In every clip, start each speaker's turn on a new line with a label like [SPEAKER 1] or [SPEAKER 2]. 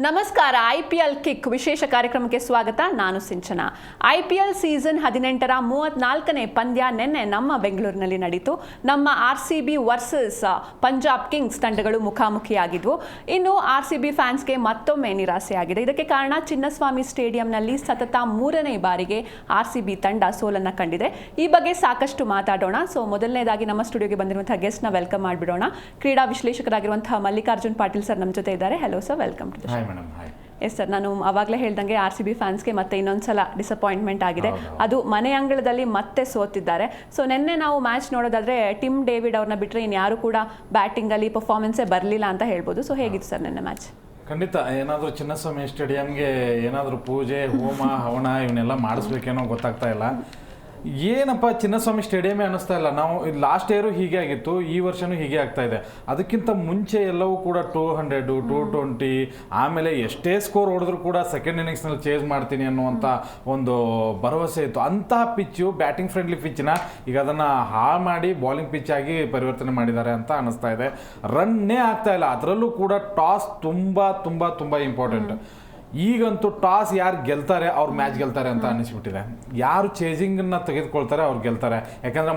[SPEAKER 1] ನಮಸ್ಕಾರ. IPL kick ವಿಶೇಷ ಕಾರ್ಯಕ್ರಮಕ್ಕೆ ಸ್ವಾಗತ. ನಾನು ಸಿಂಚನಾ. IPL ಸೀಸನ್ 18ರ 34ನೇ ಪಂದ್ಯ ನಿನ್ನೆ ನಮ್ಮ ಬೆಂಗಳೂರಿನಲ್ಲಿ ನಡೆಯಿತು. ನಮ್ಮ RCB ವರ್ಸಸ್ ಪಂಜಾಬ್ ಕಿಂಗ್ಸ್ ತಂಡಗಳು ಮುಖಾಮುಖಿಯಾಗಿದ್ವು. ಇನ್ನು RCB ಫ್ಯಾನ್ಸ್ಗೆ ಮತ್ತೊಮ್ಮೆ ನಿರಾಸೆಯಾಗಿದೆ. ಇದಕ್ಕೆ ಕಾರಣ ಚಿನ್ನಸ್ವಾಮಿ ಸ್ಟೇಡಿಯಂನಲ್ಲಿ ಸತತ 3ನೇ ಬಾರಿಗೆ RCB ತಂಡ ಸೋಲನ್ನು ಕಂಡಿದೆ. ಈ ಬಗ್ಗೆ ಸಾಕಷ್ಟು ಮಾತಾಡೋಣ. ಮೊದಲನೇದಾಗಿ ನಮ್ಮ ಸ್ಟುಡಿಯೋಗೆ ಬಂದಿರುವಂತಹ ಗೆಸ್ಟ್ನ ವೆಲ್ಕಮ್ ಮಾಡಿಬಿಡೋಣ. ಕ್ರೀಡಾ ವಿಶ್ಲೇಷಕರಾಗಿರುವಂತಹ ಮಲ್ಲಿಕಾರ್ಜುನ್ ಪಾಟೀಲ್ ಸರ್ ನಮ್ಮ ಜೊತೆ ಇದ್ದಾರೆ. Hello sir, welcome to the show. Yes sir, ನಾನು ಆವಾಗಲೇ ಹೇಳ್ದಂಗೆ RCB ಫ್ಯಾನ್ಸ್ಗೆ ಮತ್ತೆ ಇನ್ನೊಂದ್ಸಲ ಡಿಸಪಾಯಿಂಟ್ಮೆಂಟ್ ಆಗಿದೆ. ಅದು ಮನೆ ಅಂಗಳದಲ್ಲಿ ಮತ್ತೆ ಸೋತಿದ್ದಾರೆ. ನಿನ್ನೆ ನಾವು ಮ್ಯಾಚ್ ನೋಡೋದಾದ್ರೆ ಟಿಮ್ ಡೇವಿಡ್ ಅವ್ರನ್ನ ಬಿಟ್ಟರೆ ಇನ್ಯಾರು ಕೂಡ ಬ್ಯಾಟಿಂಗಲ್ಲಿ ಪರ್ಫಾರ್ಮೆನ್ಸೇ ಬರಲಿಲ್ಲ ಅಂತ ಹೇಳ್ಬೋದು. ಹೇಗಿತ್ತು ಸರ್ ನಿನ್ನೆ ಮ್ಯಾಚ್?
[SPEAKER 2] ಖಂಡಿತ ಏನಾದರೂ ಚಿನ್ನಸ್ವಾಮಿ ಸ್ಟೇಡಿಯಂಗೆ ಏನಾದರೂ ಪೂಜೆ ಹೋಮ ಹವನ ಇವನ್ನೆಲ್ಲ ಮಾಡಿಸ್ಬೇಕೇನೋ ಗೊತ್ತಾಗ್ತಾ ಇಲ್ಲ. ಏನಪ್ಪ ಚಿನ್ನಸ್ವಾಮಿ ಸ್ಟೇಡಿಯಮೇ ಅನ್ನಿಸ್ತಾ ಇಲ್ಲ. ನಾವು ಲಾಸ್ಟ್ ಇಯರು ಹೀಗೆ ಆಗಿತ್ತು, ಈ ವರ್ಷನೂ ಹೀಗೆ ಆಗ್ತಾ ಇದೆ. ಅದಕ್ಕಿಂತ ಮುಂಚೆ ಎಲ್ಲವೂ ಕೂಡ 200, 220 ಆಮೇಲೆ ಎಷ್ಟೇ ಸ್ಕೋರ್ ಹೊಡೆದ್ರು ಕೂಡ ಸೆಕೆಂಡ್ ಇನ್ನಿಂಗ್ಸ್ನಲ್ಲಿ ಚೇಂಜ್ ಮಾಡ್ತೀನಿ ಅನ್ನುವಂಥ ಒಂದು ಭರವಸೆ ಇತ್ತು. ಅಂತಹ ಪಿಚ್ಚು ಬ್ಯಾಟಿಂಗ್ ಫ್ರೆಂಡ್ಲಿ ಪಿಚ್ನ ಈಗ ಅದನ್ನು ಹಾಳು ಮಾಡಿ ಬಾಲಿಂಗ್ ಪಿಚ್ ಆಗಿ ಪರಿವರ್ತನೆ ಮಾಡಿದ್ದಾರೆ ಅಂತ ಅನ್ನಿಸ್ತಾ ಇದೆ. ರನ್ನೇ ಆಗ್ತಾ ಇಲ್ಲ. ಅದರಲ್ಲೂ ಕೂಡ ಟಾಸ್ ತುಂಬ ತುಂಬ ತುಂಬ ಇಂಪಾರ್ಟೆಂಟ್. ಈಗಂತೂ ಟಾಸ್ ಯಾರು ಗೆಲ್ತಾರೆ ಅವ್ರು ಮ್ಯಾಚ್ ಗೆಲ್ತಾರೆ ಅಂತ ಅನ್ನಿಸ್ಬಿಟ್ಟಿದೆ. ಯಾರು ಚೇಜಿಂಗನ್ನು ತೆಗೆದುಕೊಳ್ತಾರೆ ಅವ್ರು ಗೆಲ್ತಾರೆ. ಯಾಕಂದರೆ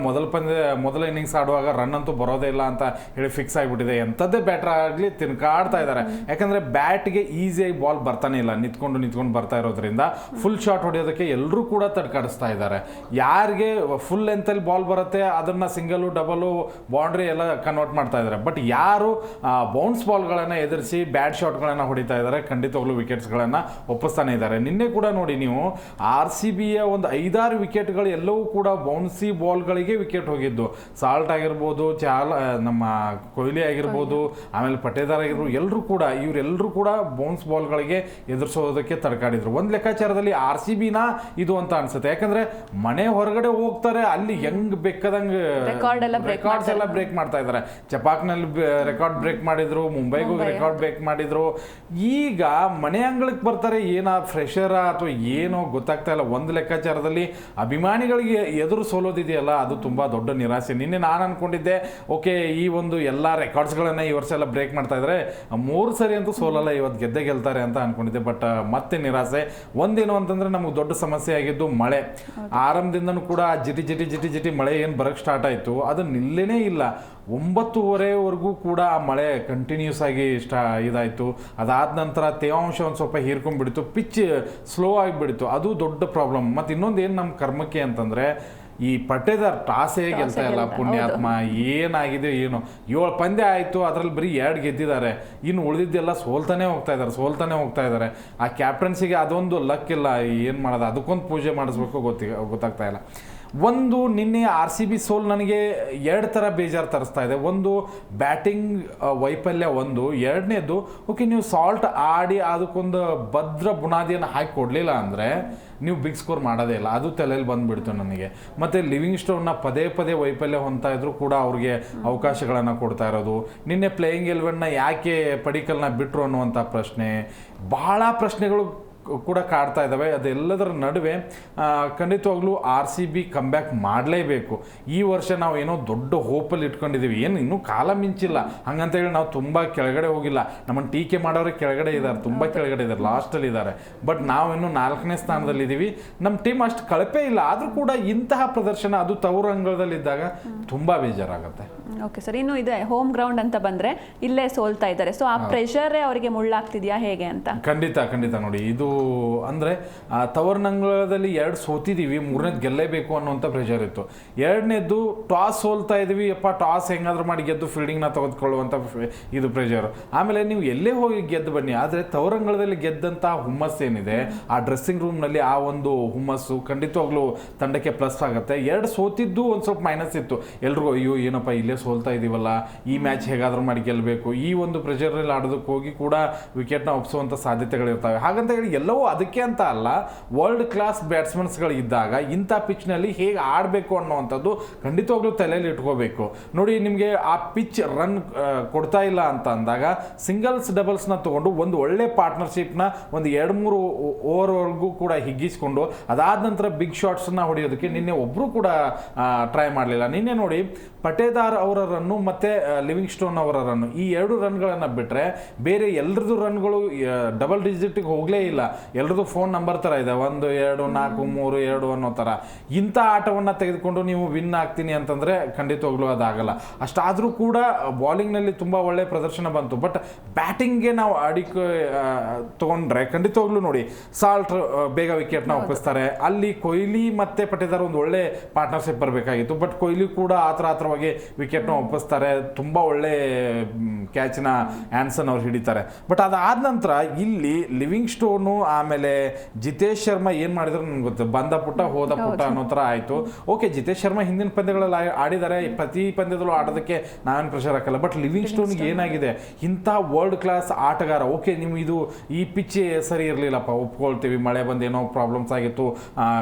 [SPEAKER 2] ಮೊದಲ ಇನ್ನಿಂಗ್ಸ್ ಆಡುವಾಗ ರನ್ ಅಂತೂ ಬರೋದೇ ಇಲ್ಲ ಅಂತ ಹೇಳಿ ಫಿಕ್ಸ್ ಆಗಿಬಿಟ್ಟಿದೆ. ಎಂಥದ್ದೇ ಬ್ಯಾಟ್ರ್ ಆಗಲಿ ತಿನ್ಕಾಡ್ತಾ ಇದ್ದಾರೆ. ಯಾಕಂದರೆ ಬ್ಯಾಟ್ಗೆ ಈಸಿಯಾಗಿ ಬಾಲ್ ಬರ್ತಾನೆ ಇಲ್ಲ, ನಿಂತ್ಕೊಂಡು ಬರ್ತಾ ಇರೋದ್ರಿಂದ ಫುಲ್ ಶಾಟ್ ಹೊಡೆಯೋದಕ್ಕೆ ಎಲ್ಲರೂ ಕೂಡ ತಡ್ಕಾಡಿಸ್ತಾ ಇದ್ದಾರೆ. ಯಾರಿಗೆ ಫುಲ್ ಲೆಂತಲ್ಲಿ ಬಾಲ್ ಬರುತ್ತೆ ಅದನ್ನು ಸಿಂಗಲು ಡಬಲು ಬೌಂಡ್ರಿ ಎಲ್ಲ ಕನ್ವರ್ಟ್ ಮಾಡ್ತಾ ಇದ್ದಾರೆ. ಬಟ್ ಯಾರು ಬೌನ್ಸ್ ಬಾಲ್ಗಳನ್ನು ಎದುರಿಸಿ ಬ್ಯಾಟ್ ಶಾಟ್ಗಳನ್ನು ಹೊಡಿತಾ ಇದ್ದಾರೆ, ಖಂಡಿತವಾಗ್ಲೂ ವಿಕೆಟ್ಸ್ಗಳನ್ನು ಒಪ್ಪಿಸ್ತಾನೆ ಇದ್ದಾರೆ. ನಿನ್ನೆ ಕೂಡ ನೋಡಿ ನೀವು RCBಯ ಒಂದು 5-6 ವಿಕೆಟ್ಗಳು ಎಲ್ಲವೂ ಕೂಡ ಬೌನ್ಸಿ ಬಾಲ್ಗಳಿಗೆ ವಿಕೆಟ್ ಹೋಗಿದ್ದು. ಸಾಲ್ಟ್ ಆಗಿರ್ಬೋದು, ನಮ್ಮ ಕೊಹ್ಲಿ ಆಗಿರ್ಬೋದು, ಆಮೇಲೆ ಪಟೇದಾರ್ ಆಗಿರ್ಬೋದು, ಇವರೆಲ್ಲರೂ ಕೂಡ ಬೌನ್ಸ್ ಬಾಲ್ಗಳಿಗೆ ಎದುರಿಸೋದಕ್ಕೆ ತಡ್ಕಾಡಿದ್ರು. ಒಂದು ಲೆಕ್ಕಾಚಾರದಲ್ಲಿ RCBನ ಇದು ಅಂತ ಅನ್ಸುತ್ತೆ. ಯಾಕಂದ್ರೆ ಮನೆ ಹೊರಗಡೆ ಹೋಗ್ತಾರೆ, ಅಲ್ಲಿ ಹೆಂಗ್ ಬೇಕಾದಂಗೆ ರೆಕಾರ್ಡ್ಸ್ ಎಲ್ಲ ಬ್ರೇಕ್ ಮಾಡ್ತಾ ಇದ್ದಾರೆ. ಚಪಾಕ್ನಲ್ಲಿ ರೆಕಾರ್ಡ್ ಬ್ರೇಕ್ ಮಾಡಿದ್ರು, ಮುಂಬೈಗೂ ರೆಕಾರ್ಡ್ ಬ್ರೇಕ್ ಮಾಡಿದ್ರು. ಈಗ ಮನೆ ಅಂಗಳಕ್ಕೆ ಬರ್ತಾರೆ, ಏನೋ ಫ್ರೆಷರ ಅಥವಾ ಏನೋ ಗೊತ್ತಾಗ್ತಾ ಇಲ್ಲ. ಒಂದು ಲೆಕ್ಕಾಚಾರದಲ್ಲಿ ಅಭಿಮಾನಿಗಳಿಗೆ ಎದುರು ಸೋಲೋದಿದೆಯಲ್ಲ, ಅದು ತುಂಬ ದೊಡ್ಡ ನಿರಾಸೆ. ನಿನ್ನೆ ನಾನು ಅನ್ಕೊಂಡಿದ್ದೆ ಓಕೆ ಈ ಒಂದು ಎಲ್ಲ ರೆಕಾರ್ಡ್ಸ್ಗಳನ್ನು ಈ ವರ್ಷ ಎಲ್ಲ ಬ್ರೇಕ್ ಮಾಡ್ತಾ ಇದ್ದಾರೆ, 3 ಸರಿ ಅಂತೂ ಸೋಲಲ್ಲ, ಇವತ್ತು ಗೆಲ್ತಾರೆ ಅಂತ ಅನ್ಕೊಂಡಿದ್ದೆ. ಬಟ್ ಮತ್ತೆ ನಿರಾಸೆ. ಒಂದೇನು ಅಂತಂದ್ರೆ ನಮಗೆ ದೊಡ್ಡ ಸಮಸ್ಯೆ ಆಗಿದ್ದು ಮಳೆ. ಆರಂಭದಿಂದನೂ ಕೂಡ ಜಿಟಿ ಮಳೆ ಏನು ಬರೋಕ್ಕೆ ಸ್ಟಾರ್ಟ್ ಆಯಿತು, ಅದು ನಿಲ್ಲೇನೇ ಇಲ್ಲ. 9:30ವರೆಗೂ ಕೂಡ ಆ ಮಳೆ ಕಂಟಿನ್ಯೂಸ್ ಆಗಿ ಇದಾಯಿತು. ಅದಾದ ನಂತರ ತೇವಾಂಶ ಒಂದು ಸ್ವಲ್ಪ ಹೀರ್ಕೊಂಡ್ಬಿಡ್ತು, ಪಿಚ್ ಸ್ಲೋ ಆಗಿಬಿಡ್ತು. ಅದು ದೊಡ್ಡ ಪ್ರಾಬ್ಲಮ್. ಮತ್ತು ಇನ್ನೊಂದು ಏನು ನಮ್ಮ ಕರ್ಮಕ್ಕೆ ಅಂತಂದರೆ ಈ ಪಟೇದಾರ್ ಟಾಸೇ ಗೆಲ್ತಾ ಇಲ್ಲ, ಪುಣ್ಯಾತ್ಮ. ಏನಾಗಿದೆ ಏನೋ, 7 ಪಂದ್ಯ ಆಯಿತು, ಅದರಲ್ಲಿ ಬರೀ 2 ಗೆದ್ದಿದ್ದಾರೆ. ಇನ್ನು ಉಳಿದಿದ್ದೆಲ್ಲ ಸೋಲ್ತಾನೆ ಹೋಗ್ತಾ ಇದ್ದಾರೆ. ಆ ಕ್ಯಾಪ್ಟನ್ಸಿಗೆ ಅದೊಂದು ಲಕ್ ಇಲ್ಲ. ಏನು ಮಾಡೋದು, ಅದಕ್ಕೊಂದು ಪೂಜೆ ಮಾಡಿಸ್ಬೇಕು ಗೊತ್ತಾಗ್ತಾ ಇಲ್ಲ. ಒಂದು ನಿನ್ನೆ RCB ಸೋಲ್ ನನಗೆ 2 ಥರ ಬೇಜಾರು ತರಿಸ್ತಾ ಇದೆ. ಒಂದು ಬ್ಯಾಟಿಂಗ್ ವೈಫಲ್ಯ, ಒಂದು ಎರಡನೇದು ಓಕೆ ನೀವು ಸಾಲ್ಟ್ ಆಡಿ ಅದಕ್ಕೊಂದು ಭದ್ರ ಬುನಾದಿಯನ್ನು ಹಾಕಿ ಕೊಡಲಿಲ್ಲ ಅಂದರೆ ನೀವು ಬಿಗ್ ಸ್ಕೋರ್ ಮಾಡೋದೇ ಇಲ್ಲ. ಅದು ತಲೆಯಲ್ಲಿ ಬಂದುಬಿಡ್ತು ನನಗೆ. ಮತ್ತು ಲಿವಿಂಗ್ ಸ್ಟೋನ್ನ ಪದೇ ವೈಫಲ್ಯ ಹೊಂದ್ತಾ ಇದ್ರು ಕೂಡ ಅವ್ರಿಗೆ ಅವಕಾಶಗಳನ್ನು ಕೊಡ್ತಾ ಇರೋದು. ನಿನ್ನೆ ಪ್ಲೇಯಿಂಗ್ 11ನ ಯಾಕೆ ಪಡಿಕಲ್ನ ಬಿಟ್ಟರು ಅನ್ನುವಂಥ ಪ್ರಶ್ನೆ, ಬಹಳ ಪ್ರಶ್ನೆಗಳು ಕೂಡ ಕಾಡ್ತಾ ಇದ್ದಾವೆ. ಅದೆಲ್ಲದರ ನಡುವೆ ಖಂಡಿತವಾಗ್ಲೂ RCB ಕಮ್ಬ್ಯಾಕ್ ಮಾಡಲೇಬೇಕು. ಈ ವರ್ಷ ನಾವು ಏನೋ ದೊಡ್ಡ ಹೋಪಲ್ಲಿ ಇಟ್ಕೊಂಡಿದ್ದೀವಿ. ಇನ್ನೂ ಕಾಲ ಮಿಂಚಿಲ್ಲ, ಹಂಗಂತ ಹೇಳಿ ನಾವು ತುಂಬ ಕೆಳಗಡೆ ಹೋಗಿಲ್ಲ. ನಮ್ಮನ್ನು ಟೀಕೆ ಮಾಡೋರು ಕೆಳಗಡೆ ಇದ್ದಾರೆ, ತುಂಬ ಕೆಳಗಡೆ ಇದ್ದಾರೆ, ಲಾಸ್ಟಲ್ಲಿ ಇದ್ದಾರೆ. ಬಟ್ ನಾವು ಇನ್ನೂ 4ನೇ ಸ್ಥಾನದಲ್ಲಿದ್ದೀವಿ. ನಮ್ಮ ಟೀಮ್ ಅಷ್ಟು ಕಳಪೆ ಇಲ್ಲ. ಆದರೂ ಕೂಡ ಇಂತಹ ಪ್ರದರ್ಶನ, ಅದು ತವರು ಅಂಗಳದಲ್ಲಿದ್ದಾಗ ತುಂಬ ಬೇಜಾರಾಗುತ್ತೆ.
[SPEAKER 1] ಓಕೆ ಸರ್, ಇನ್ನು ಇದೆ ಹೋಮ್ ಗ್ರೌಂಡ್ ಅಂತ ಬಂದರೆ ಇಲ್ಲೇ ಸೋಲ್ತಾ ಇದ್ದಾರೆ. ಆ ಪ್ರೆಷರೇ ಅವರಿಗೆ ಮುಳ್ಳಾಗ್ತಿದೆಯಾ ಹೇಗೆ ಅಂತ? ಖಂಡಿತ
[SPEAKER 2] ನೋಡಿ, ಇದು ಅಂದರೆ ತವರ್ನಂಗಳದಲ್ಲಿ 2 ಸೋತಿದ್ದೀವಿ, 3ನೇದು ಗೆಲ್ಲೇಬೇಕು ಅನ್ನುವಂಥ ಪ್ರೆಷರ್ ಇತ್ತು. 2ನೇದು ಟಾಸ್ ಸೋಲ್ತಾ ಇದ್ದೀವಿ, ಟಾಸ್ ಹೆಂಗಾದ್ರೂ ಮಾಡಿ ಗೆದ್ದು ಫೀಲ್ಡಿಂಗ್ನ ತೆಗೆದುಕೊಳ್ಳುವಂಥ ಇದು ಪ್ರೆಷರ್. ಆಮೇಲೆ ನೀವು ಎಲ್ಲೇ ಹೋಗಿ ಗೆದ್ದು ಬನ್ನಿ, ಆದರೆ ತವರಂಗಳದಲ್ಲಿ ಗೆದ್ದಂಥ ಹುಮ್ಮಸ್ಸು ಏನಿದೆ, ಆ ಡ್ರೆಸ್ಸಿಂಗ್ ರೂಮ್ನಲ್ಲಿ ಆ ಒಂದು ಹುಮ್ಮಸ್ಸು ಖಂಡಿತವಾಗ್ಲೂ ತಂಡಕ್ಕೆ ಪ್ಲಸ್ ಆಗುತ್ತೆ. 2 ಸೋತಿದ್ದು ಒಂದು ಸ್ವಲ್ಪ ಮೈನಸ್ ಇತ್ತು. ಎಲ್ರಿಗೂ ಅಯ್ಯೋ ಏನಪ್ಪ ಇಲ್ಲೇ ಸೋಲ್ತಾ ಇದ್ದೀವಲ್ಲ, ಈ ಮ್ಯಾಚ್ ಹೇಗಾದ್ರೂ ಮಾಡಿ ಗೆಲ್ಲಬೇಕು, ಈ ಒಂದು ಪ್ರೆಷರಲ್ಲಿ ಆಡೋದಕ್ಕೆ ಹೋಗಿ ಕೂಡ ವಿಕೆಟ್ನ ಒಪ್ಪಿಸುವಂಥ ಸಾಧ್ಯತೆಗಳಿರ್ತವೆ. ಹಾಗಂತ ಹೇಳಿ ಎಲ್ಲವೂ ಅದಕ್ಕೆ ಅಂತ ಅಲ್ಲ, ವರ್ಲ್ಡ್ ಕ್ಲಾಸ್ ಬ್ಯಾಟ್ಸ್ಮನ್ಸ್ಗಳು ಇದ್ದಾಗ ಇಂಥ ಪಿಚ್ನಲ್ಲಿ ಹೇಗೆ ಆಡಬೇಕು ಅನ್ನೋವಂಥದ್ದು ಖಂಡಿತವಾಗ್ಲೂ ತಲೆಯಲ್ಲಿ ಇಟ್ಕೋಬೇಕು. ನೋಡಿ, ನಿಮಗೆ ಆ ಪಿಚ್ ರನ್ ಕೊಡ್ತಾ ಇಲ್ಲ ಅಂತ ಅಂದಾಗ ಸಿಂಗಲ್ಸ್ ಡಬಲ್ಸ್ನ ತೊಗೊಂಡು ಒಂದು ಒಳ್ಳೆ ಪಾರ್ಟ್ನರ್ಶಿಪ್ನ ಒಂದು 2-3 ಓವರ್ವರೆಗೂ ಕೂಡ ಹಿಗ್ಗಿಸ್ಕೊಂಡು ಅದಾದ ನಂತರ ಬಿಗ್ ಶಾಟ್ಸನ್ನ ಹೊಡೆಯೋದಕ್ಕೆ ನಿನ್ನೆ ಒಬ್ಬರು ಕೂಡ ಟ್ರೈ ಮಾಡಲಿಲ್ಲ. ನಿನ್ನೆ ನೋಡಿ ಪಟೇದಾರ್ ಅವರ ರನ್ನು ಮತ್ತು ಲಿವಿಂಗ್ ಸ್ಟೋನ್ ಅವರ ರನ್ನು, ಈ 2 ರನ್ಗಳನ್ನು ಬಿಟ್ಟರೆ ಬೇರೆ ಎಲ್ಲರದ್ದು ರನ್ಗಳು ಡಬಲ್ ಡಿಜಿಟಿಗೆ ಹೋಗಲೇ ಇಲ್ಲ. ಎಲ್ಲರದ್ದು ಫೋನ್ ನಂಬರ್ ಥರ ಇದೆ, 1 2 4 3 2 ಅನ್ನೋ ಥರ. ಇಂಥ ಆಟವನ್ನು ತೆಗೆದುಕೊಂಡು ನೀವು ವಿನ್ ಆಗ್ತೀನಿ ಅಂತಂದರೆ ಖಂಡಿತವಾಗ್ಲೂ ಅದಾಗಲ್ಲ. ಅಷ್ಟಾದರೂ ಕೂಡ ಬಾಲಿಂಗ್ನಲ್ಲಿ ತುಂಬ ಒಳ್ಳೆ ಪ್ರದರ್ಶನ ಬಂತು. ಬಟ್ ಬ್ಯಾಟಿಂಗ್ಗೆ ನಾವು ತೊಗೊಂಡ್ರೆ ಖಂಡಿತವಾಗ್ಲೂ ನೋಡಿ, ಸಾಲ್ಟ್ ಬೇಗ ವಿಕೆಟ್ನ ಒಪ್ಪಿಸ್ತಾರೆ. ಅಲ್ಲಿ ಕೊಹ್ಲಿ ಮತ್ತು ಪಟೇದಾರ್ ಒಂದು ಒಳ್ಳೆ ಪಾರ್ಟ್ನರ್ಶಿಪ್ ಬರಬೇಕಾಗಿತ್ತು. ಬಟ್ ಕೊಹ್ಲಿ ಕೂಡ ಆತರವಾಗಿ ವಿಕೆಟ್ನ ಒಪ್ಪಿಸ್ತಾರೆ. ತುಂಬ ಒಳ್ಳೆ ಕ್ಯಾಚ್ನ ಆ್ಯನ್ಸನ್ ಅವ್ರು ಹಿಡಿತಾರೆ. ಬಟ್ ಅದಾದ ನಂತರ ಇಲ್ಲಿ ಲಿವಿಂಗ್ ಸ್ಟೋನು ಆಮೇಲೆ ಜಿತೇಶ್ ಶರ್ಮಾ ಏನು ಮಾಡಿದ್ರು ನನಗೆ ಗೊತ್ತು, ಬಂದ ಪುಟ್ಟ ಹೋದ ಪುಟ್ಟ ಅನ್ನೋ ಥರ ಆಯಿತು. ಓಕೆ, ಜಿತೇಶ್ ಶರ್ಮಾ ಹಿಂದಿನ ಪಂದ್ಯಗಳಲ್ಲಿ ಆಡಿದ್ದಾರೆ, ಪ್ರತಿ ಪಂದ್ಯದಲ್ಲೂ ಆಡೋದಕ್ಕೆ ನಾವೇನು ಪ್ರೆಷರ್ ಹಾಕಲ್ಲ. ಬಟ್ ಲಿವಿಂಗ್ ಸ್ಟೋನ್ಗೆ ಏನಾಗಿದೆ, ಇಂಥ ವರ್ಲ್ಡ್ ಕ್ಲಾಸ್ ಆಟಗಾರ. ಓಕೆ, ನೀವು ಇದು ಈ ಪಿಚ್ ಸರಿ ಇರಲಿಲ್ಲಪ್ಪ, ಒಪ್ಕೊಳ್ತೀವಿ, ಮಳೆ ಬಂದು ಏನೋ ಪ್ರಾಬ್ಲಮ್ಸ್ ಆಗಿತ್ತು,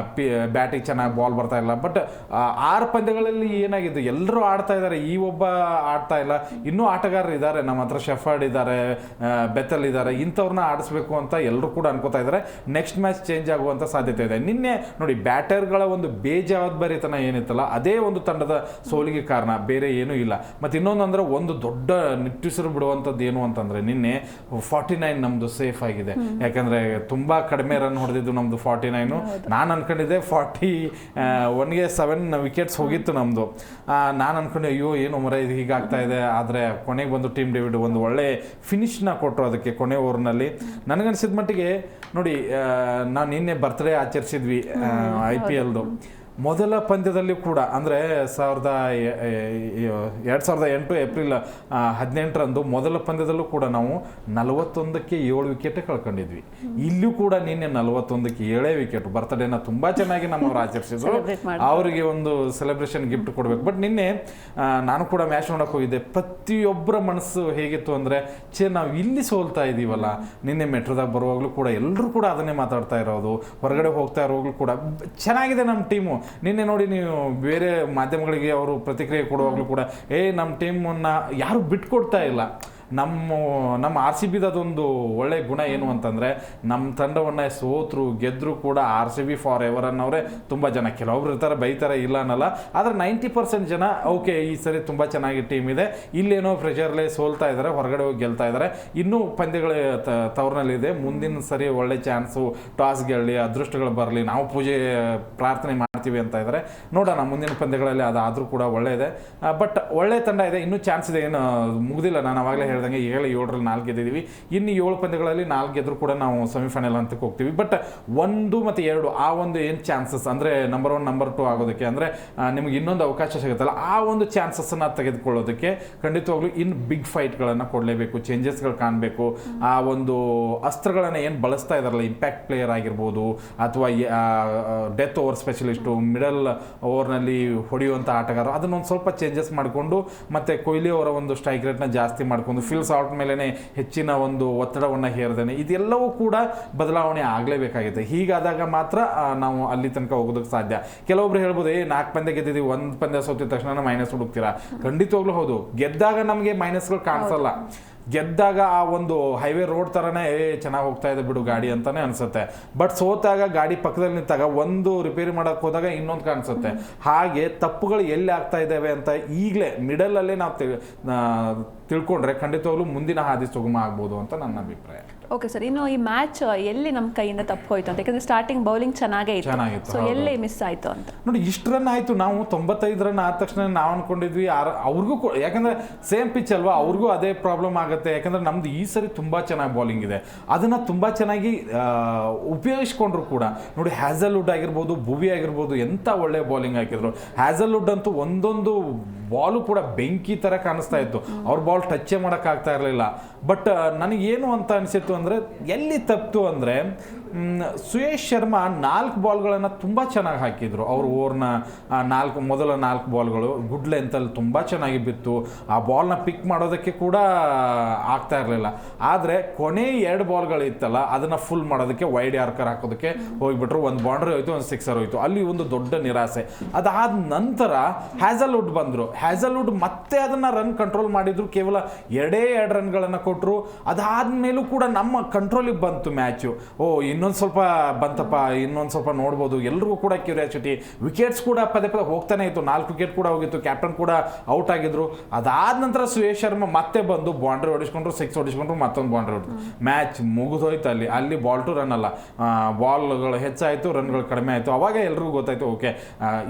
[SPEAKER 2] ಬ್ಯಾಟಿಂಗ್ ಚೆನ್ನಾಗಿ ಬಾಲ್ ಬರ್ತಾ ಇಲ್ಲ. ಬಟ್ 6 ಪಂದ್ಯಗಳಲ್ಲಿ ಏನಾಗಿದೆ, ಎಲ್ಲರೂ ಆಡ್ತಾ ಇದ್ದಾರೆ, ಈ ಒಬ್ಬ ಆಡ್ತಾ ಇಲ್ಲ. ಇನ್ನೂ ಆಟಗಾರರು ಇದ್ದಾರೆ ನಮ್ಮ ಹತ್ರ, ಶೆಫರ್ಡ್ ಇದ್ದಾರೆ, ಬೆತಲ್ ಇದ್ದಾರೆ, ಇಂಥವ್ರನ್ನ ಆಡಿಸ್ಬೇಕು ಅಂತ ಎಲ್ಲರೂ ಕೂಡ ಅನ್ಕೋತಾ ಇದ್ದಾರೆ. ನೆಕ್ಸ್ಟ್ ಮ್ಯಾಚ್ ಚೇಂಜ್ ಆಗುವಂಥ ಸಾಧ್ಯತೆ ಇದೆ. ನಿನ್ನೆ ನೋಡಿ, ಬ್ಯಾಟರ್ಗಳ ಒಂದು ಬೇಜವಾಬ್ದಾರಿತನ ಏನಿತ್ತಲ್ಲ, ಅದೇ ಒಂದು ತಂಡದ ಸೋಲಿಗೆ ಕಾರಣ, ಬೇರೆ ಏನೂ ಇಲ್ಲ. ಮತ್ತು ಇನ್ನೊಂದು ಅಂದರೆ, ಒಂದು ದೊಡ್ಡ ನಿಟ್ಟುಸಿರು ಬಿಡುವಂಥದ್ದು ಏನು ಅಂತಂದರೆ, ನಿನ್ನೆ 49 ನಮ್ಮದು ಸೇಫ್ ಆಗಿದೆ. ಯಾಕಂದರೆ ತುಂಬ ಕಡಿಮೆ ರನ್ ಹೊಡೆದಿದ್ದು ನಮ್ಮದು 49. ನಾನು ಅನ್ಕೊಂಡಿದ್ದೆ 41ಗೆ 7 ವಿಕೆಟ್ಸ್ ಹೋಗಿತ್ತು ನಮ್ಮದು. ನಾನು ಅನ್ಕೊಂಡೆ, ಅಯ್ಯೋ ಏನು ಮರ ಇದು ಹೀಗಾಗ್ತಾ ಇದೆ. ಆದರೆ ಕೊನೆಗೆ ಬಂದು ಟೀಮ್ ಡೇವಿಡ್ ಒಂದು ಒಳ್ಳೆ ಫಿನಿಶ್ನ ಕೊಟ್ಟರು ಅದಕ್ಕೆ ಕೊನೆ ಓವರ್ನಲ್ಲಿ. ನನಗನ್ಸಿದ ಮಟ್ಟಿಗೆ ನೋಡಿ, ನಾವು ನಿನ್ನೆ ಬರ್ತ್ಡೇ ಆಚರಿಸಿದ್ವಿ IPLದು. ಮೊದಲ ಪಂದ್ಯದಲ್ಲಿ ಕೂಡ ಅಂದರೆ 2008 ಏಪ್ರಿಲ್ 18ರಂದು ಮೊದಲ ಪಂದ್ಯದಲ್ಲೂ ಕೂಡ ನಾವು 41ಕ್ಕೆ 7 ವಿಕೆಟ್ ಕಳ್ಕೊಂಡಿದ್ವಿ. ಇಲ್ಲೂ ಕೂಡ ನಿನ್ನೆ 41ಕ್ಕೆ 7 ವಿಕೆಟ್. ಬರ್ತ್ಡೇನ ತುಂಬ ಚೆನ್ನಾಗಿ ನಮ್ಮವ್ರು ಆಚರಿಸಿದ್ರು. ಅವರಿಗೆ ಒಂದು ಸೆಲೆಬ್ರೇಷನ್ ಗಿಫ್ಟ್ ಕೊಡಬೇಕು. ಬಟ್ ನಿನ್ನೆ ನಾನು ಕೂಡ ಮ್ಯಾಚ್ ನೋಡೋಕೆ ಹೋಗಿದ್ದೆ. ಪ್ರತಿಯೊಬ್ಬರ ಮನಸ್ಸು ಹೇಗಿತ್ತು ಅಂದರೆ, ನಾವು ಇಲ್ಲಿ ಸೋಲ್ತಾ ಇದ್ದೀವಲ್ಲ. ನಿನ್ನೆ ಮೆಟ್ರೋದಾಗ ಬರುವಾಗಲೂ ಕೂಡ ಎಲ್ಲರೂ ಕೂಡ ಅದನ್ನೇ ಮಾತಾಡ್ತಾ ಇರೋದು, ಹೊರಗಡೆ ಹೋಗ್ತಾ ಇರೋವಾಗಲೂ ಕೂಡ ಚೆನ್ನಾಗಿದೆ ನಮ್ಮ ಟೀಮು. ನಿನ್ನೆ ನೋಡಿ, ನೀವು ಬೇರೆ ಮಾಧ್ಯಮಗಳಿಗೆ ಅವರು ಪ್ರತಿಕ್ರಿಯೆ ಕೊಡುವಾಗಲೂ ಕೂಡ ನಮ್ಮ ಟೀಮನ್ನು ಯಾರು ಬಿಟ್ಕೊಡ್ತಾ ಇಲ್ಲ. ನಮ್ಮ RCB ಅದೊಂದು ಒಳ್ಳೆ ಗುಣ ಏನು ಅಂತಂದರೆ, ನಮ್ಮ ತಂಡವನ್ನು ಸೋತರು ಗೆದ್ದರು ಕೂಡ RCB ಫಾರ್ ಎವರ್ ಅನ್ನೋರೇ ತುಂಬ ಜನ. ಕೆಲವೊಬ್ರು ಇರ್ತಾರೆ, ಬೈತಾರೆ, ಇಲ್ಲ ಅನ್ನಲ್ಲ. ಆದರೆ 90% ಜನ ಓಕೆ, ಈ ಸರಿ ತುಂಬ ಚೆನ್ನಾಗಿ ಟೀಮ್ ಇದೆ, ಇಲ್ಲೇನೋ ಪ್ರೆಷರ್ಲೇ ಸೋಲ್ತಾ ಇದ್ದಾರೆ, ಹೊರಗಡೆ ಹೋಗಿ ಗೆಲ್ತಾ ಇದ್ದಾರೆ, ಇನ್ನೂ ಪಂದ್ಯಗಳು ತವರಿನಲ್ಲಿದೆ, ಮುಂದಿನ ಸರಿ ಒಳ್ಳೆ ಚಾನ್ಸು, ಟಾಸ್ ಗೆಲ್ಲಿ, ಅದೃಷ್ಟಗಳು ಬರಲಿ, ನಾವು ಪೂಜೆ ಪ್ರಾರ್ಥನೆ ಮಾಡ್ತೀವಿ ಅಂತ ಇದ್ದಾರೆ. ನೋಡೋಣ ಮುಂದಿನ ಪಂದ್ಯಗಳಲ್ಲಿ ಅದಾದರೂ ಕೂಡ ಒಳ್ಳೆಯದೆ. ಬಟ್ ಒಳ್ಳೆ ತಂಡ ಇದೆ, ಇನ್ನೂ ಚಾನ್ಸ್ ಇದೆ, ಏನು ಮುಗಿದಿಲ್ಲ. ನಾನು ಅವಾಗಲೇ ಹೇಳ್ದಂಗೆ 7ರಲ್ಲಿ 4 ಗೆದ್ದಿದ್ದೀವಿ. ಇನ್ನು 7 ಪಂದ್ಯಗಳಲ್ಲಿ 4 ಗೆದ್ದರೂ ಕೂಡ ನಾವು ಸೆಮಿಫೈನಲ್ ಅಂತ ಹೋಗ್ತೀವಿ. ಬಟ್ 1 ಮತ್ತು 2 ಆ ಒಂದು ಏನು ಚಾನ್ಸಸ್ ಅಂದರೆ ನಂಬರ್ 1 ನಂಬರ್ 2 ಆಗೋದಕ್ಕೆ, ಅಂದರೆ ನಿಮಗೆ ಇನ್ನೊಂದು ಅವಕಾಶ ಸಿಗುತ್ತಲ್ಲ, ಆ ಒಂದು ಚಾನ್ಸಸ್ಸನ್ನು ತೆಗೆದುಕೊಳ್ಳೋದಕ್ಕೆ ಖಂಡಿತವಾಗ್ಲೂ ಇನ್ನು ಬಿಗ್ ಫೈಟ್ಗಳನ್ನು ಕೊಡಲೇಬೇಕು, ಚೇಂಜಸ್ಗಳು ಕಾಣಬೇಕು. ಆ ಒಂದು ಅಸ್ತ್ರಗಳನ್ನು ಏನು ಬಳಸ್ತಾ ಇದ್ದಾರಲ್ಲ, ಇಂಪ್ಯಾಕ್ಟ್ ಪ್ಲೇಯರ್ ಆಗಿರ್ಬೋದು, ಅಥವಾ ಡೆತ್ ಓವರ್ ಸ್ಪೆಷಲಿಸ್ಟು, ಮಿಡಲ್ ಓವರ್ನಲ್ಲಿ ಹೊಡೆಯುವಂಥ ಆಟಗಾರರು, ಅದನ್ನೊಂದು ಸ್ವಲ್ಪ ಚೇಂಜಸ್ ಮಾಡಿಕೊಂಡು, ಮತ್ತು ಕೊಹ್ಲಿ ಅವರ ಒಂದು ಸ್ಟ್ರೈಕ್ ರೇಟ್ನ ಜಾಸ್ತಿ ಮಾಡಿಕೊಂಡು, ಫಿಲ್ ಸಾಲ್ಟ್ ಮೇಲೇ ಹೆಚ್ಚಿನ ಒಂದು ಒತ್ತಡವನ್ನು ಹೇರ್ದೇನೆ, ಇದೆಲ್ಲವೂ ಕೂಡ ಬದಲಾವಣೆ ಆಗಲೇಬೇಕಾಗಿದೆ. ಹೀಗಾದಾಗ ಮಾತ್ರ ನಾವು ಅಲ್ಲಿ ತನಕ ಹೋಗೋದಕ್ಕೆ ಸಾಧ್ಯ. ಕೆಲವೊಬ್ರು ಹೇಳ್ಬೋದು, 4 ಪಂದ್ಯ ಗೆದ್ದಿದ್ದೀವಿ, 1 ಪಂದ್ಯ ಸೋತಿದ ತಕ್ಷಣ ಮೈನಸ್ ಹುಡುಕ್ತೀರಾ. ಖಂಡಿತವಾಗ್ಲೂ ಹೌದು, ಗೆದ್ದಾಗ ನಮಗೆ ಮೈನಸ್ಗಳು ಕಾಣಿಸಲ್ಲ. ಗೆದ್ದಾಗ ಆ ಒಂದು ಹೈವೇ ರೋಡ್ ಥರನೇ ಚೆನ್ನಾಗಿ ಹೋಗ್ತಾ ಇದೆ ಬಿಡು ಗಾಡಿ ಅಂತಲೇ ಅನಿಸುತ್ತೆ. ಬಟ್ ಸೋತಾಗ ಗಾಡಿ ಪಕ್ಕದಲ್ಲಿ ನಿಂತಾಗ ಒಂದು ರಿಪೇರಿ ಮಾಡೋಕ್ಕೆ ಹೋದಾಗ ಇನ್ನೊಂದು ಕಾಣಿಸುತ್ತೆ. ಹಾಗೆ ತಪ್ಪುಗಳು ಎಲ್ಲಿ ಆಗ್ತಾ ಇದ್ದಾವೆ ಅಂತ ಈಗಲೇ ಮಿಡಲಲ್ಲೇ ನಾವು ತಿಳ್ಕೊಂಡ್ರೆ ಖಂಡಿತವಾಗ್ಲೂ ಮುಂದಿನ ಹಾದಿ ಸುಗಮ ಆಗ್ಬೋದು ಅಂತ ನನ್ನ ಅಭಿಪ್ರಾಯ.
[SPEAKER 1] ಓಕೆ ಸರ್, ಇನ್ನು ಈ ಮ್ಯಾಚ್ ಎಲ್ಲಿ ನಮ್ಮ ಕೈಯಿಂದ ತಪ್ಪು ಹೋಯ್ತು ಅಂತ, ಯಾಕಂದ್ರೆ ಸ್ಟಾರ್ಟಿಂಗ್ ಬೌಲಿಂಗ್ ಚೆನ್ನಾಗಿತ್ತು, ಸೊ ಎಲ್ಲಿ ಮಿಸ್ ಆಯಿತು ಅಂತ
[SPEAKER 2] ನೋಡಿ. ಇಷ್ಟು ರನ್ ಆಯಿತು, ನಾವು 95 ರನ್ ಆದ ತಕ್ಷಣ ನಾವು ಅನ್ಕೊಂಡಿದ್ವಿ ಅವ್ರಿಗೂ, ಯಾಕಂದರೆ ಸೇಮ್ ಪಿಚ್ ಅಲ್ವಾ, ಅವ್ರಿಗೂ ಅದೇ ಪ್ರಾಬ್ಲಮ್ ಆಗುತ್ತೆ. ಯಾಕಂದರೆ ನಮ್ದು ಈ ಸರಿ ತುಂಬ ಚೆನ್ನಾಗಿ ಬೌಲಿಂಗ್ ಇದೆ, ಅದನ್ನು ತುಂಬ ಚೆನ್ನಾಗಿ ಉಪಯೋಗಿಸ್ಕೊಂಡ್ರು ಕೂಡ. ನೋಡಿ, ಹ್ಯಾಸಲ್ವುಡ್ ಆಗಿರ್ಬೋದು, ಭುವಿ ಆಗಿರ್ಬೋದು, ಎಂಥ ಒಳ್ಳೆ ಬೌಲಿಂಗ್ ಹಾಕಿದ್ರು. ಹ್ಯಾಸಲ್ವುಡ್ ಅಂತೂ ಒಂದೊಂದು ಬಾಲು ಕೂಡ ಬೆಂಕಿ ಥರ ಕಾಣಿಸ್ತಾ ಇತ್ತು, ಅವ್ರ ಬಾಲ್ ಟಚ್ಚೇ ಮಾಡೋಕ್ಕಾಗ್ತಾ ಇರಲಿಲ್ಲ. ಬಟ್ ನನಗೇನು ಅಂತ ಅನಿಸಿತ್ತು ಅಂದರೆ, ಎಲ್ಲಿ ತಪ್ಪಿತು ಅಂದರೆ, ಸುಯೇಶ್ ಶರ್ಮಾ 4 ಬಾಲ್ಗಳನ್ನು ತುಂಬ ಚೆನ್ನಾಗಿ ಹಾಕಿದ್ರು. ಅವರು ಓವರ್ನ ಮೊದಲ 4 ಬಾಲ್ಗಳು ಗುಡ್ ಲೆಂತಲ್ಲಿ ತುಂಬ ಚೆನ್ನಾಗಿ ಬಿತ್ತು. ಆ ಬಾಲ್ನ ಪಿಕ್ ಮಾಡೋದಕ್ಕೆ ಕೂಡ ಆಗ್ತಾ ಇರಲಿಲ್ಲ. ಆದರೆ ಕೊನೆ 2 ಬಾಲ್ಗಳು ಇತ್ತಲ್ಲ, ಅದನ್ನು ಫುಲ್ ಮಾಡೋದಕ್ಕೆ ವೈಡ್ ಯಾರ್ಕರ್ ಹಾಕೋದಕ್ಕೆ ಹೋಗಿಬಿಟ್ರು. ಒಂದು ಬೌಂಡ್ರಿ ಹೋಯ್ತು, ಒಂದು 6 ಹೋಯ್ತು. ಅಲ್ಲಿ ಒಂದು ದೊಡ್ಡ ನಿರಾಸೆ. ಅದಾದ ನಂತರ ಹ್ಯಾಸಲ್ವುಡ್ ಬಂದರು. ಹ್ಯಾಸಲ್ವುಡ್ ಮತ್ತೆ ಅದನ್ನು ರನ್ ಕಂಟ್ರೋಲ್ ಮಾಡಿದ್ರು, ಕೇವಲ 2 ರನ್ಗಳನ್ನು ಕೊಟ್ಟರು. ಅದಾದ್ಮೇಲೂ ಕೂಡ ನಮ್ಮ ಕಂಟ್ರೋಲಿಗೆ ಬಂತು ಮ್ಯಾಚು. ಇನ್ನೊಂದು ಸ್ವಲ್ಪ ಬಂತಪ್ಪ, ಇನ್ನೊಂದು ಸ್ವಲ್ಪ ನೋಡ್ಬೋದು, ಎಲ್ರಿಗೂ ಕೂಡ ಕ್ಯೂರಿಯಾಸಿಟಿ. ವಿಕೆಟ್ಸ್ ಕೂಡ ಪದೇ ಪದೇ ಹೋಗ್ತಾನೆ ಇತ್ತು, 4 ವಿಕೆಟ್ ಕೂಡ ಹೋಗಿತ್ತು, ಕ್ಯಾಪ್ಟನ್ ಕೂಡ ಔಟ್ ಆಗಿದ್ರು. ಅದಾದ ನಂತರ ಸುಯೇಶ್ ಶರ್ಮಾ ಮತ್ತೆ ಬಂದು ಬೌಂಡ್ರಿ ಹೊಡಿಸ್ಕೊಂಡ್ರು, 6 ಹೊಡಿಸ್ಕೊಂಡ್ರು, ಮತ್ತೊಂದು ಬೌಂಡ್ರಿ ಹೊಡಿದ್ರು. ಮ್ಯಾಚ್ ಮುಗಿದೋಯ್ತು. ಅಲ್ಲಿ ಬಾಲ್ ಟು ರನ್ ಅಲ್ಲ, ಬಾಲ್ಗಳು ಹೆಚ್ಚಾಯಿತು, ರನ್ಗಳು ಕಡಿಮೆ ಆಯಿತು. ಅವಾಗ ಎಲ್ರಿಗೂ ಗೊತ್ತಾಯ್ತು, ಓಕೆ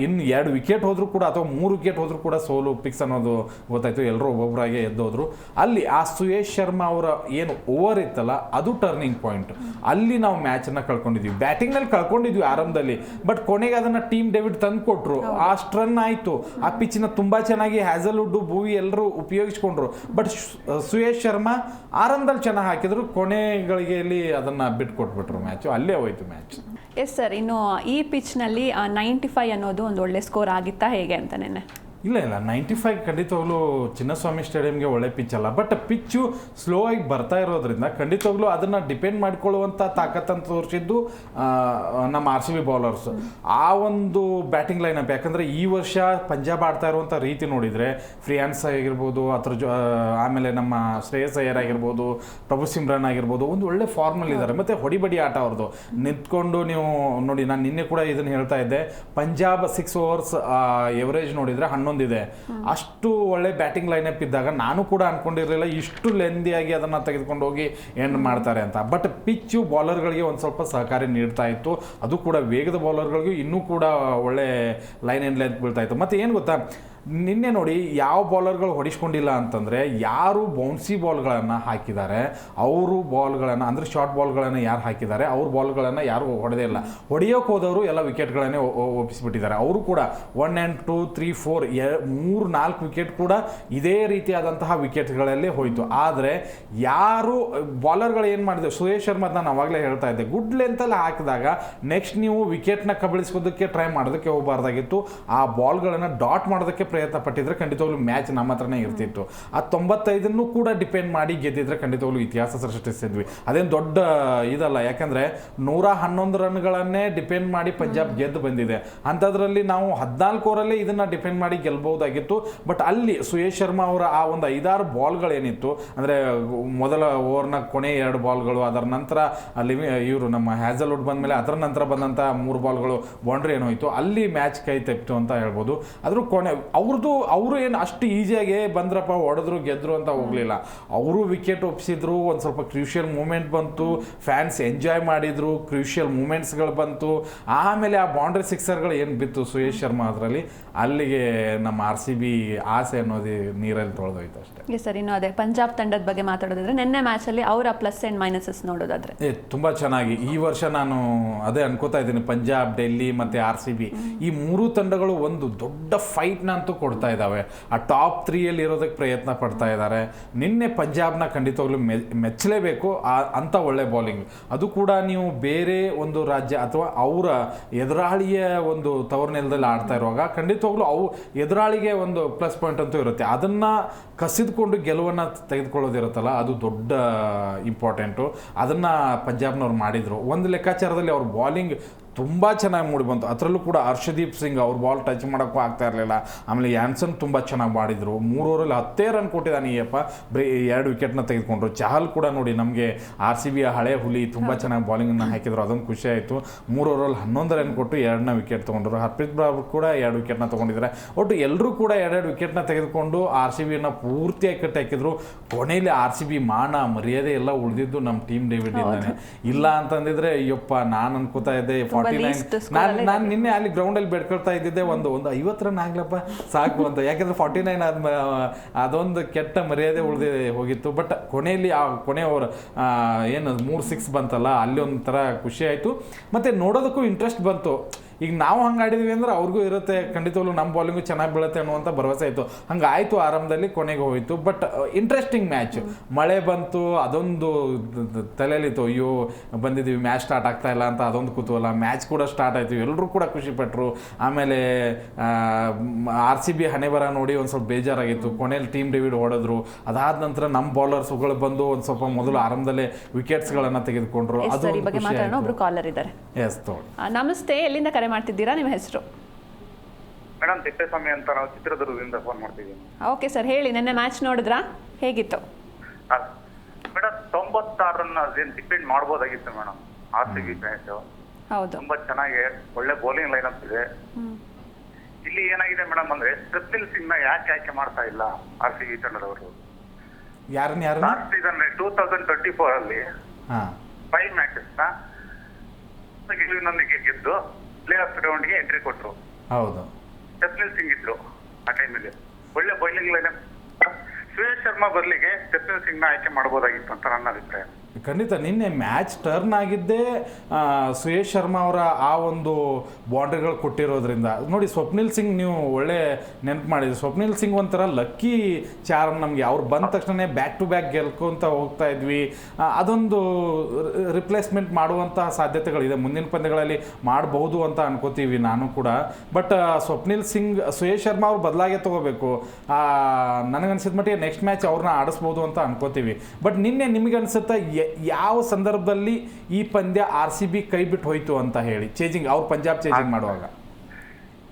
[SPEAKER 2] ಇನ್ನು 2 ವಿಕೆಟ್ ಹೋದ್ರು ಕೂಡ ಅಥವಾ 3 ವಿಕೆಟ್ ಹೋದ್ರು ಕೂಡ ಸೋಲು ಫಿಕ್ಸ್ ಅನ್ನೋದು ಗೊತ್ತಾಯ್ತು. ಎಲ್ಲರೂ ಒಬ್ಬೊಬ್ಬರಾಗೆ ಎದ್ದೋದ್ರು. ಅಲ್ಲಿ ಆ ಸುಯೇಶ್ ಶರ್ಮಾ ಅವರ ಏನು ಓವರ್ ಇತ್ತಲ್ಲ, ಅದು ಟರ್ನಿಂಗ್ ಪಾಯಿಂಟ್. ಅಲ್ಲಿ ನಾವು ಮ್ಯಾಚನ್ನು ಕಳ್ಕೊಂಡಿದ್ವಿ, ಬ್ಯಾಟಿಂಗ್ನಲ್ಲಿ ಕಳ್ಕೊಂಡಿದ್ವಿ ಆರಂಭದಲ್ಲಿ. ಬಟ್ ಕೊನೆಗೆ ಅದನ್ನು ಟೀಮ್ ಡೇವಿಡ್ ತಂದು ಕೊಟ್ಟರು, ಅಷ್ಟು ರನ್ ಆಯಿತು. ಆ ಪಿಚ್ನ ತುಂಬ ಚೆನ್ನಾಗಿ ಹ್ಯಾಸಲ್ವುಡ್, ಭೂವಿ ಎಲ್ಲರೂ ಉಪಯೋಗಿಸ್ಕೊಂಡ್ರು. ಬಟ್ ಸುಯೇಶ್ ಶರ್ಮಾ ಆರಂಭದಲ್ಲಿ ಚೆನ್ನಾಗಿ ಹಾಕಿದ್ರು, ಕೊನೆಗಳಿಗೆಯಲ್ಲಿ ಅದನ್ನು ಬಿಟ್ಕೊಟ್ಬಿಟ್ರು. ಮ್ಯಾಚು ಅಲ್ಲೇ ಹೋಯ್ತು ಮ್ಯಾಚ್.
[SPEAKER 1] ಎಸ್ ಸರ್, ಇನ್ನು ಈ ಪಿಚ್ನಲ್ಲಿ 95 ಅನ್ನೋದು ಒಂದು ಒಳ್ಳೆ ಸ್ಕೋರ್ ಆಗಿತ್ತಾ ಹೇಗೆ ಅಂತ ನೆನ್ನೆ?
[SPEAKER 2] ಇಲ್ಲ 95 ಖಂಡಿತವಾಗ್ಲೂ ಚಿನ್ನಸ್ವಾಮಿ ಸ್ಟೇಡಿಯಂಗೆ ಒಳ್ಳೆ ಪಿಚ್ ಅಲ್ಲ. ಬಟ್ ಪಿಚ್ಚು ಸ್ಲೋ ಆಗಿ ಬರ್ತಾ ಇರೋದ್ರಿಂದ ಖಂಡಿತವಾಗ್ಲೂ ಅದನ್ನು ಡಿಪೆಂಡ್ ಮಾಡಿಕೊಳ್ಳುವಂಥ ತಾಕತ್ತನ್ನು ತೋರಿಸಿದ್ದು ನಮ್ಮ RCB ಬೌಲರ್ಸ್. ಆ ಒಂದು ಬ್ಯಾಟಿಂಗ್ ಲೈನಪ್, ಯಾಕಂದರೆ ಈ ವರ್ಷ ಪಂಜಾಬ್ ಆಡ್ತಾ ಇರುವಂಥ ರೀತಿ ನೋಡಿದರೆ ಫ್ರಿಯಾನ್ಸ್ ಆಗಿರ್ಬೋದು, ಆಮೇಲೆ ನಮ್ಮ ಶ್ರೇಯಸ್ ಅಯ್ಯರ್ ಆಗಿರ್ಬೋದು, ಪ್ರಭು ಸಿಮ್ರನ್ ಆಗಿರ್ಬೋದು, ಒಂದು ಒಳ್ಳೆ ಫಾರ್ಮಲ್ಲಿ ಇದ್ದಾರೆ. ಮತ್ತು ಹೊಡಿಬಡಿ ಆಟ ಅವ್ರದ್ದು ನಿಂತ್ಕೊಂಡು ನೀವು ನೋಡಿ, ನಾನು ನಿನ್ನೆ ಕೂಡ ಇದನ್ನು ಹೇಳ್ತಾ ಇದ್ದೆ, ಪಂಜಾಬ್ 6 ಓವರ್ಸ್ ಎವರೇಜ್ ನೋಡಿದರೆ 11 ಇದೆ. ಅಷ್ಟು ಒಳ್ಳೆ ಬ್ಯಾಟಿಂಗ್ ಲೈನಪ್ ಇದ್ದಾಗ ನಾನು ಕೂಡ ಅನ್ಕೊಂಡಿರಲಿಲ್ಲ ಇಷ್ಟು ಲೆಂದಿಯಾಗಿ ಅದನ್ನು ತೆಗೆದುಕೊಂಡು ಹೋಗಿ ಎಂಡ್ ಮಾಡ್ತಾರೆ ಅಂತ. ಬಟ್ ಪಿಚ್ಚು ಬೌಲರ್ಗಳಿಗೆ ಒಂದು ಸ್ವಲ್ಪ ಸಹಕಾರಿ ನೀಡ್ತಾ ಇತ್ತು. ಅದು ಕೂಡ ವೇಗದ ಬೌಲರ್ಗಳಿಗೂ ಇನ್ನೂ ಕೂಡ ಒಳ್ಳೆ ಲೈನ್ ಆ್ಯಂಡ್ ಲೆಂತ್ ಬೀಳ್ತಾ ಇತ್ತು. ಮತ್ತು ಏನು ಗೊತ್ತಾ, ನಿನ್ನೆ ನೋಡಿ ಯಾವ ಬೌಲರ್ಗಳು ಹೊಡಿಸ್ಕೊಂಡಿಲ್ಲ ಅಂತಂದರೆ, ಯಾರು ಬೌನ್ಸಿ ಬಾಲ್ಗಳನ್ನು ಹಾಕಿದ್ದಾರೆ ಅವರು ಬಾಲ್ಗಳನ್ನು, ಅಂದರೆ ಶಾರ್ಟ್ ಬಾಲ್ಗಳನ್ನು ಯಾರು ಹಾಕಿದ್ದಾರೆ ಅವ್ರ ಬಾಲ್ಗಳನ್ನು ಯಾರು ಹೊಡೆದೇ ಇಲ್ಲ. ಹೊಡೆಯೋಕೆ ಹೋದವರು ಎಲ್ಲ ವಿಕೆಟ್ಗಳನ್ನೇ ಒಪ್ಪಿಸಿಬಿಟ್ಟಿದ್ದಾರೆ. ಅವರು ಕೂಡ 1 and 2 3 4 3-4 ವಿಕೆಟ್ ಕೂಡ ಇದೇ ರೀತಿಯಾದಂತಹ ವಿಕೆಟ್ಗಳಲ್ಲಿ ಹೋಯಿತು. ಆದರೆ ಯಾರು ಬಾಲರ್ಗಳು ಏನು ಮಾಡಿದೆ, ಸುಯೇಶ್ ಶರ್ಮಾ ನಾನು ಅವಾಗಲೇ ಹೇಳ್ತಾ ಇದ್ದೆ, ಗುಡ್ ಲೆಂತಲ್ಲಿ ಹಾಕಿದಾಗ ನೆಕ್ಸ್ಟ್ ನೀವು ವಿಕೆಟ್ನ ಕಬಳಿಸೋದಕ್ಕೆ ಟ್ರೈ ಮಾಡೋದಕ್ಕೆ ಹೋಗಬಾರ್ದಾಗಿತ್ತು. ಆ ಬಾಲ್ಗಳನ್ನು ಡಾಟ್ ಮಾಡೋದಕ್ಕೆ ಪ್ರಯತ್ನ ಪಟ್ಟಿದ್ರೆ ಖಂಡಿತವಾಗ್ಲೂ ಮ್ಯಾಚ್ ನಮ್ಮ ಹತ್ರನೇ ಇರ್ತಿತ್ತು. ಆ 95 ಕೂಡ ಡಿಪೆಂಡ್ ಮಾಡಿ ಗೆದ್ದಿದ್ರೆ ಖಂಡಿತವಾಗ್ಲೂ ಇತಿಹಾಸ ಸೃಷ್ಟಿಸಿದ್ವಿ. ಅದೇನು ದೊಡ್ಡ ಇದಲ್ಲ, ಯಾಕಂದರೆ 111 ರನ್ಗಳನ್ನೇ ಡಿಪೆಂಡ್ ಮಾಡಿ ಪಂಜಾಬ್ ಗೆದ್ದು ಬಂದಿದೆ. ಅಂಥದ್ರಲ್ಲಿ ನಾವು 14 ಓವರಲ್ಲೇ ಇದನ್ನು ಡಿಪೆಂಡ್ ಮಾಡಿ ಗೆಲ್ಬಹುದಾಗಿತ್ತು. ಬಟ್ ಅಲ್ಲಿ ಸುಯೇಶ್ ಶರ್ಮಾ ಅವರ ಆ ಒಂದು 5-6 ಬಾಲ್ಗಳೇನಿತ್ತು, ಅಂದರೆ ಮೊದಲ ಓವರ್ನ ಕೊನೆ 2 ಬಾಲ್ಗಳು, ಅದರ ನಂತರ ಅಲ್ಲಿ ಇವರು ನಮ್ಮ ಹ್ಯಾಸಲ್ವುಡ್ ಬಂದಮೇಲೆ ಅದರ ನಂತರ ಬಂದಂಥ 3 ಬಾಲ್ಗಳು ಬೌಂಡ್ರಿ ಏನೋಯ್ತು, ಅಲ್ಲಿ ಮ್ಯಾಚ್ ಕೈ ತಪ್ಪಿತು ಅಂತ ಹೇಳ್ಬೋದು. ಅದ್ರ ಕೊನೆ ಅವರು ಏನು ಅಷ್ಟು ಈಸಿಯಾಗಿ ಬಂದ್ರಪ್ಪ ಹೊಡೆದ್ರು ಗೆದ್ರು ಅಂತ ಹೋಗಲಿಲ್ಲ. ಅವರು ವಿಕೆಟ್ ಒಪ್ಪಿಸಿದ್ರು, ಒಂದು ಸ್ವಲ್ಪ ಕ್ರೂಷಿಯಲ್ ಮೂಮೆಂಟ್ ಬಂತು, ಫ್ಯಾನ್ಸ್ ಎಂಜಾಯ್ ಮಾಡಿದ್ರು, ಕ್ರೂಷಿಯಲ್ ಮೂಮೆಂಟ್ಸ್ಗಳು ಬಂತು. ಆಮೇಲೆ ಆ ಬೌಂಡ್ರಿ ಸಿಕ್ಸರ್ಗಳು ಏನು ಬಿತ್ತು ಸುಯೇಶ್ ಶರ್ಮಾ ಅದರಲ್ಲಿ, ಅಲ್ಲಿಗೆ ನಮ್ಮ RCB ಆಸೆ ಅನ್ನೋದು ನೀರಲ್ಲಿ ತೊಳೆದೋಯ್ತು ಅಷ್ಟೇ.
[SPEAKER 1] ಸರ್, ಇನ್ನು ಅದೇ ಪಂಜಾಬ್ ತಂಡದ ಬಗ್ಗೆ ಮಾತಾಡೋದಾದ್ರೆ, ನಿನ್ನೆ ಮ್ಯಾಚಲ್ಲಿ ಅವರ ಪ್ಲಸ್ ಆ್ಯಂಡ್ ಮೈನಸಸ್ ನೋಡೋದಾದ್ರೆ
[SPEAKER 2] ತುಂಬ ಚೆನ್ನಾಗಿ ಈ ವರ್ಷ ನಾನು ಅದೇ ಅನ್ಕೋತಾ ಇದ್ದೀನಿ, ಪಂಜಾಬ್, ಡೆಲ್ಲಿ ಮತ್ತು RCB ಈ 3 ತಂಡಗಳು ಒಂದು ದೊಡ್ಡ ಫೈಟ್ನ ಅಂತೂ ಕೊಡ್ತಾ ಇದ್ದಾವೆ. ಆ ಟಾಪ್ 3ಯಲ್ಲಿ ಇರೋದಕ್ಕೆ ಪ್ರಯತ್ನ ಪಡ್ತಾ ಇದ್ದಾರೆ. ನಿನ್ನೆ ಪಂಜಾಬ್ನ ಖಂಡಿತವಾಗ್ಲೂ ಮೆಚ್ಚಲೇಬೇಕು, ಅಂಥ ಒಳ್ಳೆ ಬೌಲಿಂಗ್. ಅದು ಕೂಡ ನೀವು ಬೇರೆ ಒಂದು ರಾಜ್ಯ ಅಥವಾ ಅವರ ಎದುರಾಳಿಯ ಒಂದು ತವರು ನೆಲದಲ್ಲಿ ಆಡ್ತಾ ಇರುವಾಗ ಖಂಡಿತವಾಗ್ಲೂ ಎದುರಾಳಿಗೆ ಒಂದು ಪ್ಲಸ್ ಪಾಯಿಂಟ್ ಅಂತೂ ಇರುತ್ತೆ. ಅದನ್ನು ಕಸಿದುಕೊಂಡು ಗೆಲುವನ್ನು ತೆಗೆದುಕೊಳ್ಳೋದಿರುತ್ತಲ್ಲ, ಅದು ದೊಡ್ಡ ಇಂಪಾರ್ಟೆಂಟು. ಅದನ್ನು ಪಂಜಾಬ್ನವ್ರು ಮಾಡಿದರು. ಒಂದು ಲೆಕ್ಕಾಚಾರದಲ್ಲಿ ಅವ್ರ ಬಾಲಿಂಗ್ ತುಂಬ ಚೆನ್ನಾಗಿ ಮೂಡಿ ಬಂತು. ಅದರಲ್ಲೂ ಕೂಡ ಹರ್ಷದೀಪ್ ಸಿಂಗ್ ಅವ್ರ ಬಾಲ್ ಟಚ್ ಮಾಡೋಕ್ಕೂ ಆಗ್ತಾ ಇರಲಿಲ್ಲ. ಆಮೇಲೆ ಯಾನ್ಸನ್ ತುಂಬ ಚೆನ್ನಾಗಿ ಮಾಡಿದರು. 3 ಓವರಲ್ಲಿ 10 ರನ್ ಕೊಟ್ಟಿದ್ದಾನೆ ಈಯಪ್ಪ, 2 ವಿಕೆಟ್ನ ತೆಗೆದುಕೊಂಡ್ರು. ಚಹಲ್ ಕೂಡ ನೋಡಿ, ನಮಗೆ RCB ಹಳೆ ಹುಲಿ ತುಂಬ ಚೆನ್ನಾಗಿ ಬಾಲಿಂಗನ್ನು ಹಾಕಿದ್ರು, ಅದೊಂದು ಖುಷಿ ಆಯಿತು. 3 ಓವರಲ್ಲಿ 11 ರನ್ ಕೊಟ್ಟು 2ನ ವಿಕೆಟ್ ತೊಗೊಂಡ್ರು. ಹರ್ಪ್ರೀತ್ ಬ್ರಾರ್ ಕೂಡ 2 ವಿಕೆಟ್ನ ತೊಗೊಂಡಿದ್ದಾರೆ. ಒಟ್ಟು ಎಲ್ಲರೂ ಕೂಡ 2 ವಿಕೆಟ್ನ ತೆಗೆದುಕೊಂಡು RCBಯನ್ನು ಪೂರ್ತಿಯಾಗಿ ಕಟ್ಟಿ ಹಾಕಿದ್ರು. ಕೊನೆಯಲ್ಲಿ RCB ಮಾನ ಮರ್ಯಾದೆ ಎಲ್ಲ ಉಳಿದಿದ್ದು ನಮ್ಮ ಟೀಮ್ ಡೇವಿಡ್ ಇಂದಾನೆ. ಇಲ್ಲ ಅಂತಂದಿದ್ರೆ ಅಯ್ಯಪ್ಪ, ನಾನು ಅನ್ಕೋತಾ ಇದ್ದೆ ನಾನು ನಿನ್ನೆ ಅಲ್ಲಿ ಗ್ರೌಂಡಲ್ಲಿ ಬೆಡ್ಕೊಳ್ತಾ ಇದ್ದಿದ್ದೆ, ಒಂದು 50 ರನ್ ಆಗ್ಲಪ್ಪ ಸಾಕು ಅಂತ. ಯಾಕೆಂದ್ರೆ 49 ಆದ್ಮೇಲೆ ಅದೊಂದು ಕೆಟ್ಟ ಮರ್ಯಾದೆ ಉಳಿದೇ ಹೋಗಿತ್ತು. ಬಟ್ ಕೊನೆಯಲ್ಲಿ ಆ ಕೊನೆ ಓವರ್ ಏನು 3 6 ಬಂತಲ್ಲ, ಅಲ್ಲಿ ಒಂಥರ ಖುಷಿ ಆಯಿತು. ಮತ್ತು ನೋಡೋದಕ್ಕೂ ಇಂಟ್ರೆಸ್ಟ್ ಬಂತು. ಈಗ ನಾವು ಹಂಗೆ ಆಡಿದ್ವಿ ಅಂದ್ರೆ ಅವ್ರಿಗೂ ಇರುತ್ತೆ, ಖಂಡಿತವಾಗ್ಲೂ ನಮ್ಮ ಬಾಲಿಂಗು ಚೆನ್ನಾಗಿ ಬೀಳುತ್ತೆ ಅನ್ನುವಂಥ ಭರವಸೆ ಆಯಿತು. ಹಂಗೆ ಆಯಿತು, ಆರಂಭದಲ್ಲಿ ಕೊನೆಗೆ ಹೋಯಿತು. But interesting match. ಮಳೆ ಬಂತು, ಅದೊಂದು ತಲೆಯಲ್ಲಿತ್ತು, ಅಯ್ಯೋ ಬಂದಿದ್ದೀವಿ, ಮ್ಯಾಚ್ ಸ್ಟಾರ್ಟ್ ಆಗ್ತಾ ಇಲ್ಲ ಅಂತ ಅದೊಂದು ಕುತೂಹಲ. ಮ್ಯಾಚ್ ಕೂಡ ಸ್ಟಾರ್ಟ್ ಆಯಿತು, ಎಲ್ಲರೂ ಕೂಡ ಖುಷಿಪಟ್ಟರು. ಆಮೇಲೆ RCB ಹಣೆ ಬರ ನೋಡಿ ಒಂದು ಸ್ವಲ್ಪ ಬೇಜಾರಾಗಿತ್ತು. ಕೊನೆಯಲ್ಲಿ ಟೀಮ್ ಡೇವಿಡ್ ಹೊಡೆದ್ರು. ಅದಾದ ನಂತರ ನಮ್ಮ ಬೌಲರ್ಸ್ಗಳು ಬಂದು ಒಂದು ಸ್ವಲ್ಪ ಮೊದಲು ಆರಂಭದಲ್ಲೇ ವಿಕೆಟ್ಸ್ಗಳನ್ನು ತೆಗೆದುಕೊಂಡ್ರು. ಅದು
[SPEAKER 1] ಒಬ್ರು ಕಾಲರ್ ಇದ್ದಾರೆ.
[SPEAKER 2] ಎಸ್ ತೋಡಿ.
[SPEAKER 1] ನಮಸ್ತೆ, ಎಲ್ಲಿಂದ ಕರೆ ಮಾಡ್ತಿದ್ದೀರಾ? ನಿಮ್ಮ ಹೆಸರು?
[SPEAKER 3] ಮೇಡಮ್ ತಿಪ್ಪೇಸ್ವಾಮಿ ಅಂತ, ನಾವು ಚಿತ್ರದುರ್ಗದಿಂದ ಫೋನ್ ಮಾಡ್ತಿದ್ದೀವಿ.
[SPEAKER 1] ಓಕೆ ಸರ್, ಹೇಳಿ, ನಿನ್ನೆ ಮ್ಯಾಚ್ ನೋಡಿದ್ರಾ, ಹೇಗಿತ್ತು?
[SPEAKER 3] ಮೇಡಮ್ 96 ರನ್ ಅದೇನು ಡಿಪೆಂಡ್ ಮಾಡ್ಬೋದಾಗಿತ್ತು ಮೇಡಮ್. RCB ಮ್ಯಾಚ್
[SPEAKER 1] ಹೌದು.
[SPEAKER 3] ತುಂಬಾ ಚೆನ್ನಾಗಿ ಒಳ್ಳೆ ಬೌಲಿಂಗ್ ಲೈನ್ ಇದೆ. ಇಲ್ಲಿ ಏನಾಗಿದೆ ಮೇಡಮ್ ಅಂದ್ರೆ ಸ್ವಪ್ನಿಲ್ ಸಿಂಗ್ ನ ಯಾಕೆ ಆಯ್ಕೆ ಮಾಡ್ತಾ ಇಲ್ಲ RCB ತಂಡದವರು?
[SPEAKER 2] ಯಾರನ್ನ
[SPEAKER 3] ಲಾಸ್ಟ್ ಸೀಸನ್ 2024 ಅಲ್ಲಿ 5 ಮ್ಯಾಚಸ್ ನ ಗೆಲುವಿನೊಂದಿಗೆ ಗೆದ್ದು ಪ್ಲೇ ಆಫ್ ರೌಂಡ್ ಗೆ ಎಂಟ್ರಿ ಕೊಟ್ರು.
[SPEAKER 2] ಹೌದು.
[SPEAKER 3] ಸ್ವಪ್ನಿಲ್ ಸಿಂಗ್ ಇದ್ರು ಆ ಟೈಮಲ್ಲಿ. ಒಳ್ಳೆ ಬೌಲಿಂಗ್ ಲೈನ್. ಸುರೇಶ್ ಶರ್ಮಾ ಬದಲಿಗೆ ಸ್ವಪ್ನಿಲ್ ಸಿಂಗ್ ನ ಆಯ್ಕೆ ಮಾಡಬಹುದಾಗಿತ್ತು ಅಂತ ನನ್ನ ಅಭಿಪ್ರಾಯ.
[SPEAKER 2] ಖಂಡಿತ ನಿನ್ನೆ ಮ್ಯಾಚ್ ಟರ್ನ್ ಆಗಿದ್ದೇ ಸುಯೇಶ್ ಶರ್ಮಾ ಅವರ ಆ ಒಂದು ಬೌಂಡ್ರಿಗಳು ಕೊಟ್ಟಿರೋದ್ರಿಂದ. ನೋಡಿ, ಸ್ವಪ್ನಿಲ್ ಸಿಂಗ್ ನೀವು ಒಳ್ಳೆ ನೆನಪು ಮಾಡಿದ್ರಿ. ಸ್ವಪ್ನಿಲ್ ಸಿಂಗ್ ಒಂಥರ ಲಕ್ಕಿ ಚಾರ್ಮ್ ನಮಗೆ. ಅವ್ರು ಬಂದ ತಕ್ಷಣ ಬ್ಯಾಕ್ ಟು ಬ್ಯಾಕ್ ಗೆಲ್ಕೊಂತ ಹೋಗ್ತಾ ಇದ್ವಿ. ಅದೊಂದು ರಿಪ್ಲೇಸ್ಮೆಂಟ್ ಮಾಡುವಂತಹ ಸಾಧ್ಯತೆಗಳಿದೆ, ಮುಂದಿನ ಪಂದ್ಯಗಳಲ್ಲಿ ಮಾಡಬಹುದು ಅಂತ ಅನ್ಕೋತೀವಿ ನಾನು ಕೂಡ. ಬಟ್ ಸ್ವಪ್ನಿಲ್ ಸಿಂಗ್, ಸುಯೇಶ್ ಶರ್ಮಾ ಅವ್ರು ಬದಲಾಗೆ ತೊಗೋಬೇಕು. ನನಗನ್ಸಿದ ಮಟ್ಟಿಗೆ ನೆಕ್ಸ್ಟ್ ಮ್ಯಾಚ್ ಅವ್ರನ್ನ ಆಡಿಸ್ಬೋದು ಅಂತ ಅನ್ಕೋತೀವಿ. ಬಟ್ ನಿನ್ನೆ ನಿಮಗೆ ಅನ್ಸುತ್ತಾ ಯಾವ ಸಂದರ್ಭದಲ್ಲಿ ಈ ಪಂದ್ಯ RCB ಕೈ ಬಿಟ್ಟು ಹೋಯ್ತು ಅಂತ ಹೇಳಿ, ಚೇಂಜಿಂಗ್ ಅವ್ರು ಪಂಜಾಬ್ ಚೇಂಜಿಂಗ್ ಮಾಡುವಾಗ?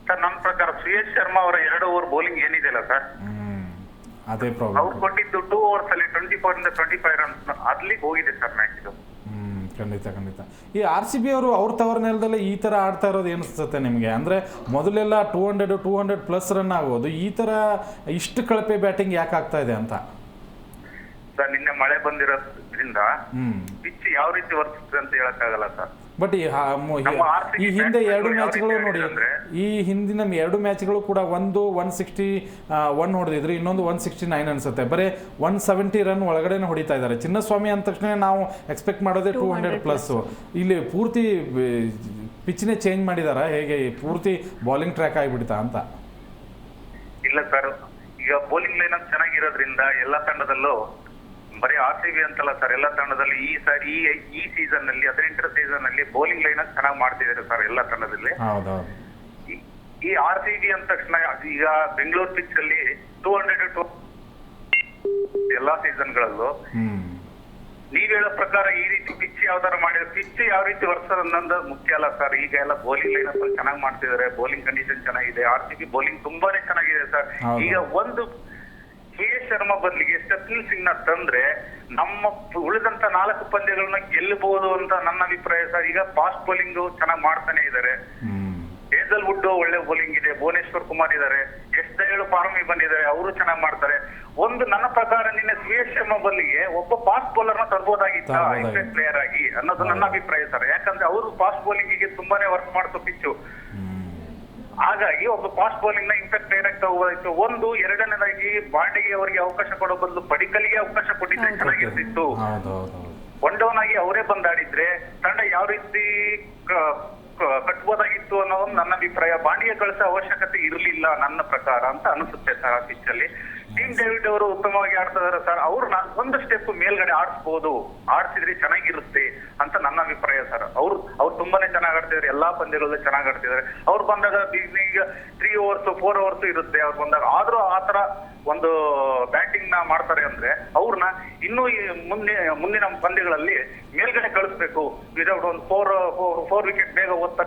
[SPEAKER 3] ಸರ್, ನನ್ನ ಪ್ರಕಾರ ಸುರೇಶ್ ಶರ್ಮಾ ಅವರ 2 ಓವರ್ ಬೌಲಿಂಗ್ ಏನಿದೆಯಲ್ಲ ಸರ್,
[SPEAKER 2] ಅದೇ ಪ್ರಾಬ್ಲಮ್.
[SPEAKER 3] ಅವ್ರು ಕೊಟ್ಟಿದ್ದು 2 ಓವರ್ಸ್ ಅಲ್ಲಿ 24 ಇಂದ 25 ರನ್ಸ್ ಅಲ್ಲಿಗೆ ಹೋಗಿದೆ ಸರ್ ಮ್ಯಾಚ್ ಇದು.
[SPEAKER 2] ಖಂಡಿತ. ಈ RCB ಅವರು ಅವ್ರ ತವರ ನೆಲದಲ್ಲೇ ಈ ಥರ ಆಡ್ತಾ ಇರೋದು ಏನಿಸುತ್ತೆ ನಿಮಗೆ? ಅಂದರೆ ಮೊದಲೆಲ್ಲ 200+ ರನ್ ಆಗೋದು, ಈ ಥರ ಇಷ್ಟು ಕಳಪೆ ಬ್ಯಾಟಿಂಗ್ ಯಾಕೆ ಆಗ್ತಾ ಇದೆ ಅಂತ?
[SPEAKER 3] ಸರ್, ನಿನ್ನೆ ಮಳೆ ಬಂದಿರೋದ್ರಿಂದ ಪಿಚ್ ಯಾವ ರೀತಿ ವರ್ತಿಸ್ತದೆ ಅಂತ ಹೇಳಕ್ಕಾಗಲ್ಲ ಸರ್.
[SPEAKER 2] ಬಟ್ ಈ ಹಿಂದೆ 2 ಮ್ಯಾಚ್ಗಳು ನೋಡಿ, ಈ ಹಿಂದಿನ 2 ಮ್ಯಾಚ್ಗಳು ಕೂಡ ಒಂದು 161 ಹೊಡೆದಿದ್ರು, ಇನ್ನೊಂದು 169 ಅನ್ಸುತ್ತೆ. ಬರೀ 170 ರನ್ ಒಳಗಡೆನೆ ಹೊಡಿತಾ ಇದ್ದಾರೆ. ಚಿನ್ನಸ್ವಾಮಿ ಅಂದ ತಕ್ಷಣ ನಾವು ಎಕ್ಸ್ಪೆಕ್ಟ್ ಮಾಡೋದೇ 200+. ಇಲ್ಲಿ ಪೂರ್ತಿ ಪಿಚ್ನೇ ಚೇಂಜ್ ಮಾಡಿದಾರ, ಹೇಗೆ ಪೂರ್ತಿ ಬೌಲಿಂಗ್ ಟ್ರ್ಯಾಕ್ ಆಗಿಬಿಡ್ತಾ ಅಂತ?
[SPEAKER 3] ಇಲ್ಲ ಸರ್, ಈಗ ಬೌಲಿಂಗ್ ಲೈನ್ ಅಪ್ ಚೆನ್ನಾಗಿರೋದ್ರಿಂದ ಎಲ್ಲ ತಂಡದಲ್ಲೂ, ಬರೀ RCB ಅಂತಲ್ಲ ಸರ್, ಎಲ್ಲ ತಂಡದಲ್ಲಿ ಈ ಸೀಸನ್ ನಲ್ಲಿ 18ರ ಸೀಸನ್ ನಲ್ಲಿ ಬೌಲಿಂಗ್ ಲೈನ್ ಅಪ್ ಚೆನ್ನಾಗಿ ಮಾಡ್ತಿದ್ದಾರೆ ಸರ್ ಎಲ್ಲ ತಂಡದಲ್ಲಿ. ಈ RCB ಅಂದ ತಕ್ಷಣ ಈಗ ಬೆಂಗಳೂರು ಪಿಚ್ ಅಲ್ಲಿ 200 ಎಲ್ಲಾ ಸೀಸನ್ಗಳಲ್ಲೂ ನೀವ್ ಹೇಳೋ ಪ್ರಕಾರ ಈ ರೀತಿ ಪಿಚ್ ಯಾವ್ದಾರ ಮಾಡಿದ್ರೆ ಪಿಚ್ ಯಾವ ರೀತಿ ವರ್ಸರ್ ಅನ್ನೋದು ಮುಖ್ಯ ಅಲ್ಲ ಸರ್. ಈಗ ಎಲ್ಲ ಬೌಲಿಂಗ್ ಲೈನ್ ಅಪ್ ಚೆನ್ನಾಗಿ ಮಾಡ್ತಿದ್ದಾರೆ, ಬೌಲಿಂಗ್ ಕಂಡೀಷನ್ ಚೆನ್ನಾಗಿದೆ, RCB ಬೌಲಿಂಗ್ ತುಂಬಾನೇ ಚೆನ್ನಾಗಿದೆ ಸರ್. ಈಗ ಒಂದು ಸುರೇಶ್ ಶರ್ಮಾ ಬದಲಿಗೆ ಸ್ವಪ್ನಿಲ್ ಸಿಂಗ್ ನ ತಂದ್ರೆ ನಮ್ಮ ಉಳಿದಂತ 4 ಪಂದ್ಯಗಳನ್ನ ಗೆಲ್ಲಬಹುದು ಅಂತ ನನ್ನ ಅಭಿಪ್ರಾಯ ಸರ್. ಈಗ ಫಾಸ್ಟ್ ಬೌಲಿಂಗ್ ಚೆನ್ನಾಗಿ ಮಾಡ್ತಾನೆ ಇದ್ದಾರೆ. ಹೇಜಲ್ವುಡ್ ಒಳ್ಳೆ ಬೌಲಿಂಗ್ ಇದೆ, ಭುವನೇಶ್ವರ್ ಕುಮಾರ್ ಇದ್ದಾರೆ, ಎಸ್ ದಯಾಳು ಪಾರಮಿ ಬಂದಿದ್ದಾರೆ, ಅವರು ಚೆನ್ನಾಗಿ ಮಾಡ್ತಾರೆ. ನನ್ನ ಪ್ರಕಾರ ನಿನ್ನೆ ಸುರೇಶ್ ಶರ್ಮಾ ಬದಲಿಗೆ ಒಬ್ಬ ಫಾಸ್ಟ್ ಬೌಲರ್ ನ ತರಬಹುದಾಗಿತ್ತ ಇಂಪ್ಯಾಕ್ಟ್ ಪ್ಲೇಯರ್ ಆಗಿ ಅನ್ನೋದು ನನ್ನ ಅಭಿಪ್ರಾಯ ಸರ್. ಯಾಕಂದ್ರೆ ಅವರು ಫಾಸ್ಟ್ ಬೌಲಿಂಗ್ ಗೆ ತುಂಬಾನೇ ವರ್ಕ್ ಮಾಡ್ತು ಪಿಚ್ಚು. ಹಾಗಾಗಿ ಒಬ್ಬ ಫಾಸ್ಟ್ ಬೌಲಿಂಗ್ ನ ಇಂಪ್ಯಾಕ್ಟ್ ಪ್ಲೇಯರ್ ಆಗಿ ತಗೋಬೋದಾಯ್ತು. ಒಂದು, ಎರಡನೇದಾಗಿ ಬಾಂಡಿಗೆ ಅವರಿಗೆ ಅವಕಾಶ ಕೊಡೋ ಬದಲು ಪಡಿಕಲ್ಗೆ ಅವಕಾಶ ಕೊಟ್ಟಿದ್ರೆ ಚೆನ್ನಾಗಿರ್ತಿತ್ತು. ಒನ್ ಡೌನ್ ಆಗಿ ಅವರೇ ಬಂದಾಡಿದ್ರೆ ತಂಡ ಯಾವ ರೀತಿ ಕಟ್ಬೋದಾಗಿತ್ತು ಅನ್ನೋದು ನನ್ನ ಅಭಿಪ್ರಾಯ. ಬಾಂಡಿಗೆ ಕಳಿಸೋ ಅವಶ್ಯಕತೆ ಇರಲಿಲ್ಲ ನನ್ನ ಪ್ರಕಾರ ಅಂತ ಅನಿಸುತ್ತೆ ಸರ್. ಆ ಪಿಚ್ ಅಲ್ಲಿ ಟೀಮ್ ಡೇವಿಡ್ ಅವರು ಉತ್ತಮವಾಗಿ ಆಡ್ತಾ ಇದಾರೆ ಸರ್. ಅವ್ರನ್ನ ಒಂದು ಸ್ಟೆಪ್ ಮೇಲ್ಗಡೆ ಆಡಿಸ್ಬೋದು, ಆಡ್ಸಿದ್ರೆ ಚೆನ್ನಾಗಿರುತ್ತೆ ಅಂತ ನನ್ನ ಅಭಿಪ್ರಾಯ ಸರ್. ಅವ್ರು ತುಂಬಾನೇ ಚೆನ್ನಾಗಿ ಆಡ್ತಿದ್ದಾರೆ, ಎಲ್ಲಾ ಪಂದ್ಯಗಳಲ್ಲೂ ಚೆನ್ನಾಗಿ ಆಡ್ತಿದ್ದಾರೆ. ಅವ್ರು ಬಂದಾಗ ಈಗ 3 ಓವರ್ಸ್ 4 ಓವರ್ಸ್ ಇರುತ್ತೆ ಅವ್ರು ಬಂದಾಗ. ಆದ್ರೂ ಆತರ ಒಂದು ಬ್ಯಾಟಿಂಗ್ ನ ಮಾಡ್ತಾರೆ ಅಂದ್ರೆ ಅವ್ರನ್ನ ಇನ್ನೂ ಮುಂದಿನ ಪಂದ್ಯಗಳಲ್ಲಿ ಮೇಲ್ಗಡೆ ಕಳಿಸ್ಬೇಕು. ವಿದೌಟ್ ಒಂದು 4 ವಿಕೆಟ್ ಬೇಗ ಓದ್ತಾ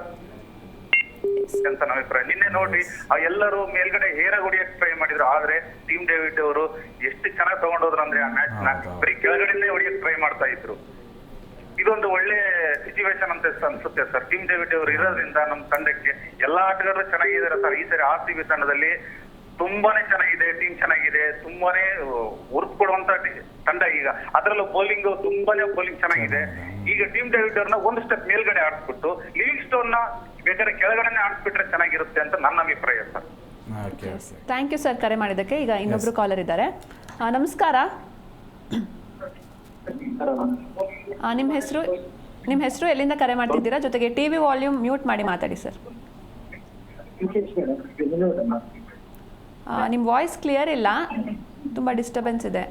[SPEAKER 3] ಅಂತ ನನ್ನ ಅಭಿಪ್ರಾಯ. ನಿನ್ನೆ ನೋಡಿ ಎಲ್ಲರೂ ಮೇಲ್ಗಡೆ ಹೇರಾಗಿ ಹೊಡಿಯಕ್ಕೆ ಟ್ರೈ ಮಾಡಿದ್ರು, ಆದ್ರೆ ಟೀಮ್ ಡೇವಿಡ್ ಅವರು ಎಷ್ಟು ಚೆನ್ನಾಗಿ ತಗೊಂಡೋದ್ರು ಅಂದ್ರೆ ಆ ಮ್ಯಾಚ್ ನ ಬರೀ ಕೆಳಗಡೆನೇ ಹೊಡಿಯಕ್ಕೆ ಟ್ರೈ ಮಾಡ್ತಾ ಇದ್ರು. ಇದೊಂದು ಒಳ್ಳೆ ಸಿಚುವೇಶನ್ ಅಂತ ಅನ್ಸುತ್ತೆ ಸರ್. ಟೀಮ್ ಡೇವಿಡ್ ಅವರು ಇರೋದ್ರಿಂದ ನಮ್ಮ ತಂಡಕ್ಕೆ ಎಲ್ಲಾ ಆಟಗಾರರು ಚೆನ್ನಾಗಿದ್ದಾರೆ ಸರ್. ಈ ಸರಿ RCB ತಂಡದಲ್ಲಿ ತುಂಬಾನೇ ಚೆನ್ನಾಗಿದೆ, ಟೀಮ್ ಚೆನ್ನಾಗಿದೆ, ತುಂಬಾನೇ ಉರ್ಪ್ ಕೊಡುವಂತ ತಂಡ. ಈಗ ಅದರಲ್ಲೂ ಬೌಲಿಂಗ್ ತುಂಬಾನೇ ಬೌಲಿಂಗ್ ಚೆನ್ನಾಗಿದೆ. ಈಗ ಟೀಮ್ ಡೇವಿಡ್ ಅವ್ರನ್ನ ಒಂದು ಸ್ಟೆಪ್ ಮೇಲ್ಗಡೆ ಆಡಿಸ್ಬಿಟ್ಟು ಲಿವಿಂಗ್ ಸ್ಟೋನ್ ನ ಬೇಕಾದ್ರೆ ಕೆಳಗಡೆ ಆಡಿಸ್ಬಿಟ್ರೆ ಚೆನ್ನಾಗಿರುತ್ತೆ ಅಂತ ನನ್ನ ಅಭಿಪ್ರಾಯ ಸರ್.
[SPEAKER 1] ಥ್ಯಾಂಕ್ ಯು ಸರ್ ಕರೆ ಮಾಡಿದ್ದಕ್ಕೆ. ಈಗ ಇನ್ನೊಬ್ರು ಕಾಲರ್ ಇದ್ದಾರೆ. ನಮಸ್ಕಾರ, ನಿಮ್ಮ ಹೆಸರು ಎಲ್ಲಿಂದ ಕರೆ ಮಾಡ್ತಿದ್ದೀರಾ? ಜೊತೆಗೆ ಟಿವಿ ವಾಲ್ಯೂಮ್ ಮ್ಯೂಟ್ ಮಾಡಿ ಮಾತಾಡಿ ಸರ್. ನಿಮ್ಮ ವಾಯ್ಸ್ ಕ್ಲಿಯರ್ ಇಲ್ಲ, ತುಂಬ ಡಿಸ್ಟರ್ಬೆನ್ಸ್ ಇದೆ.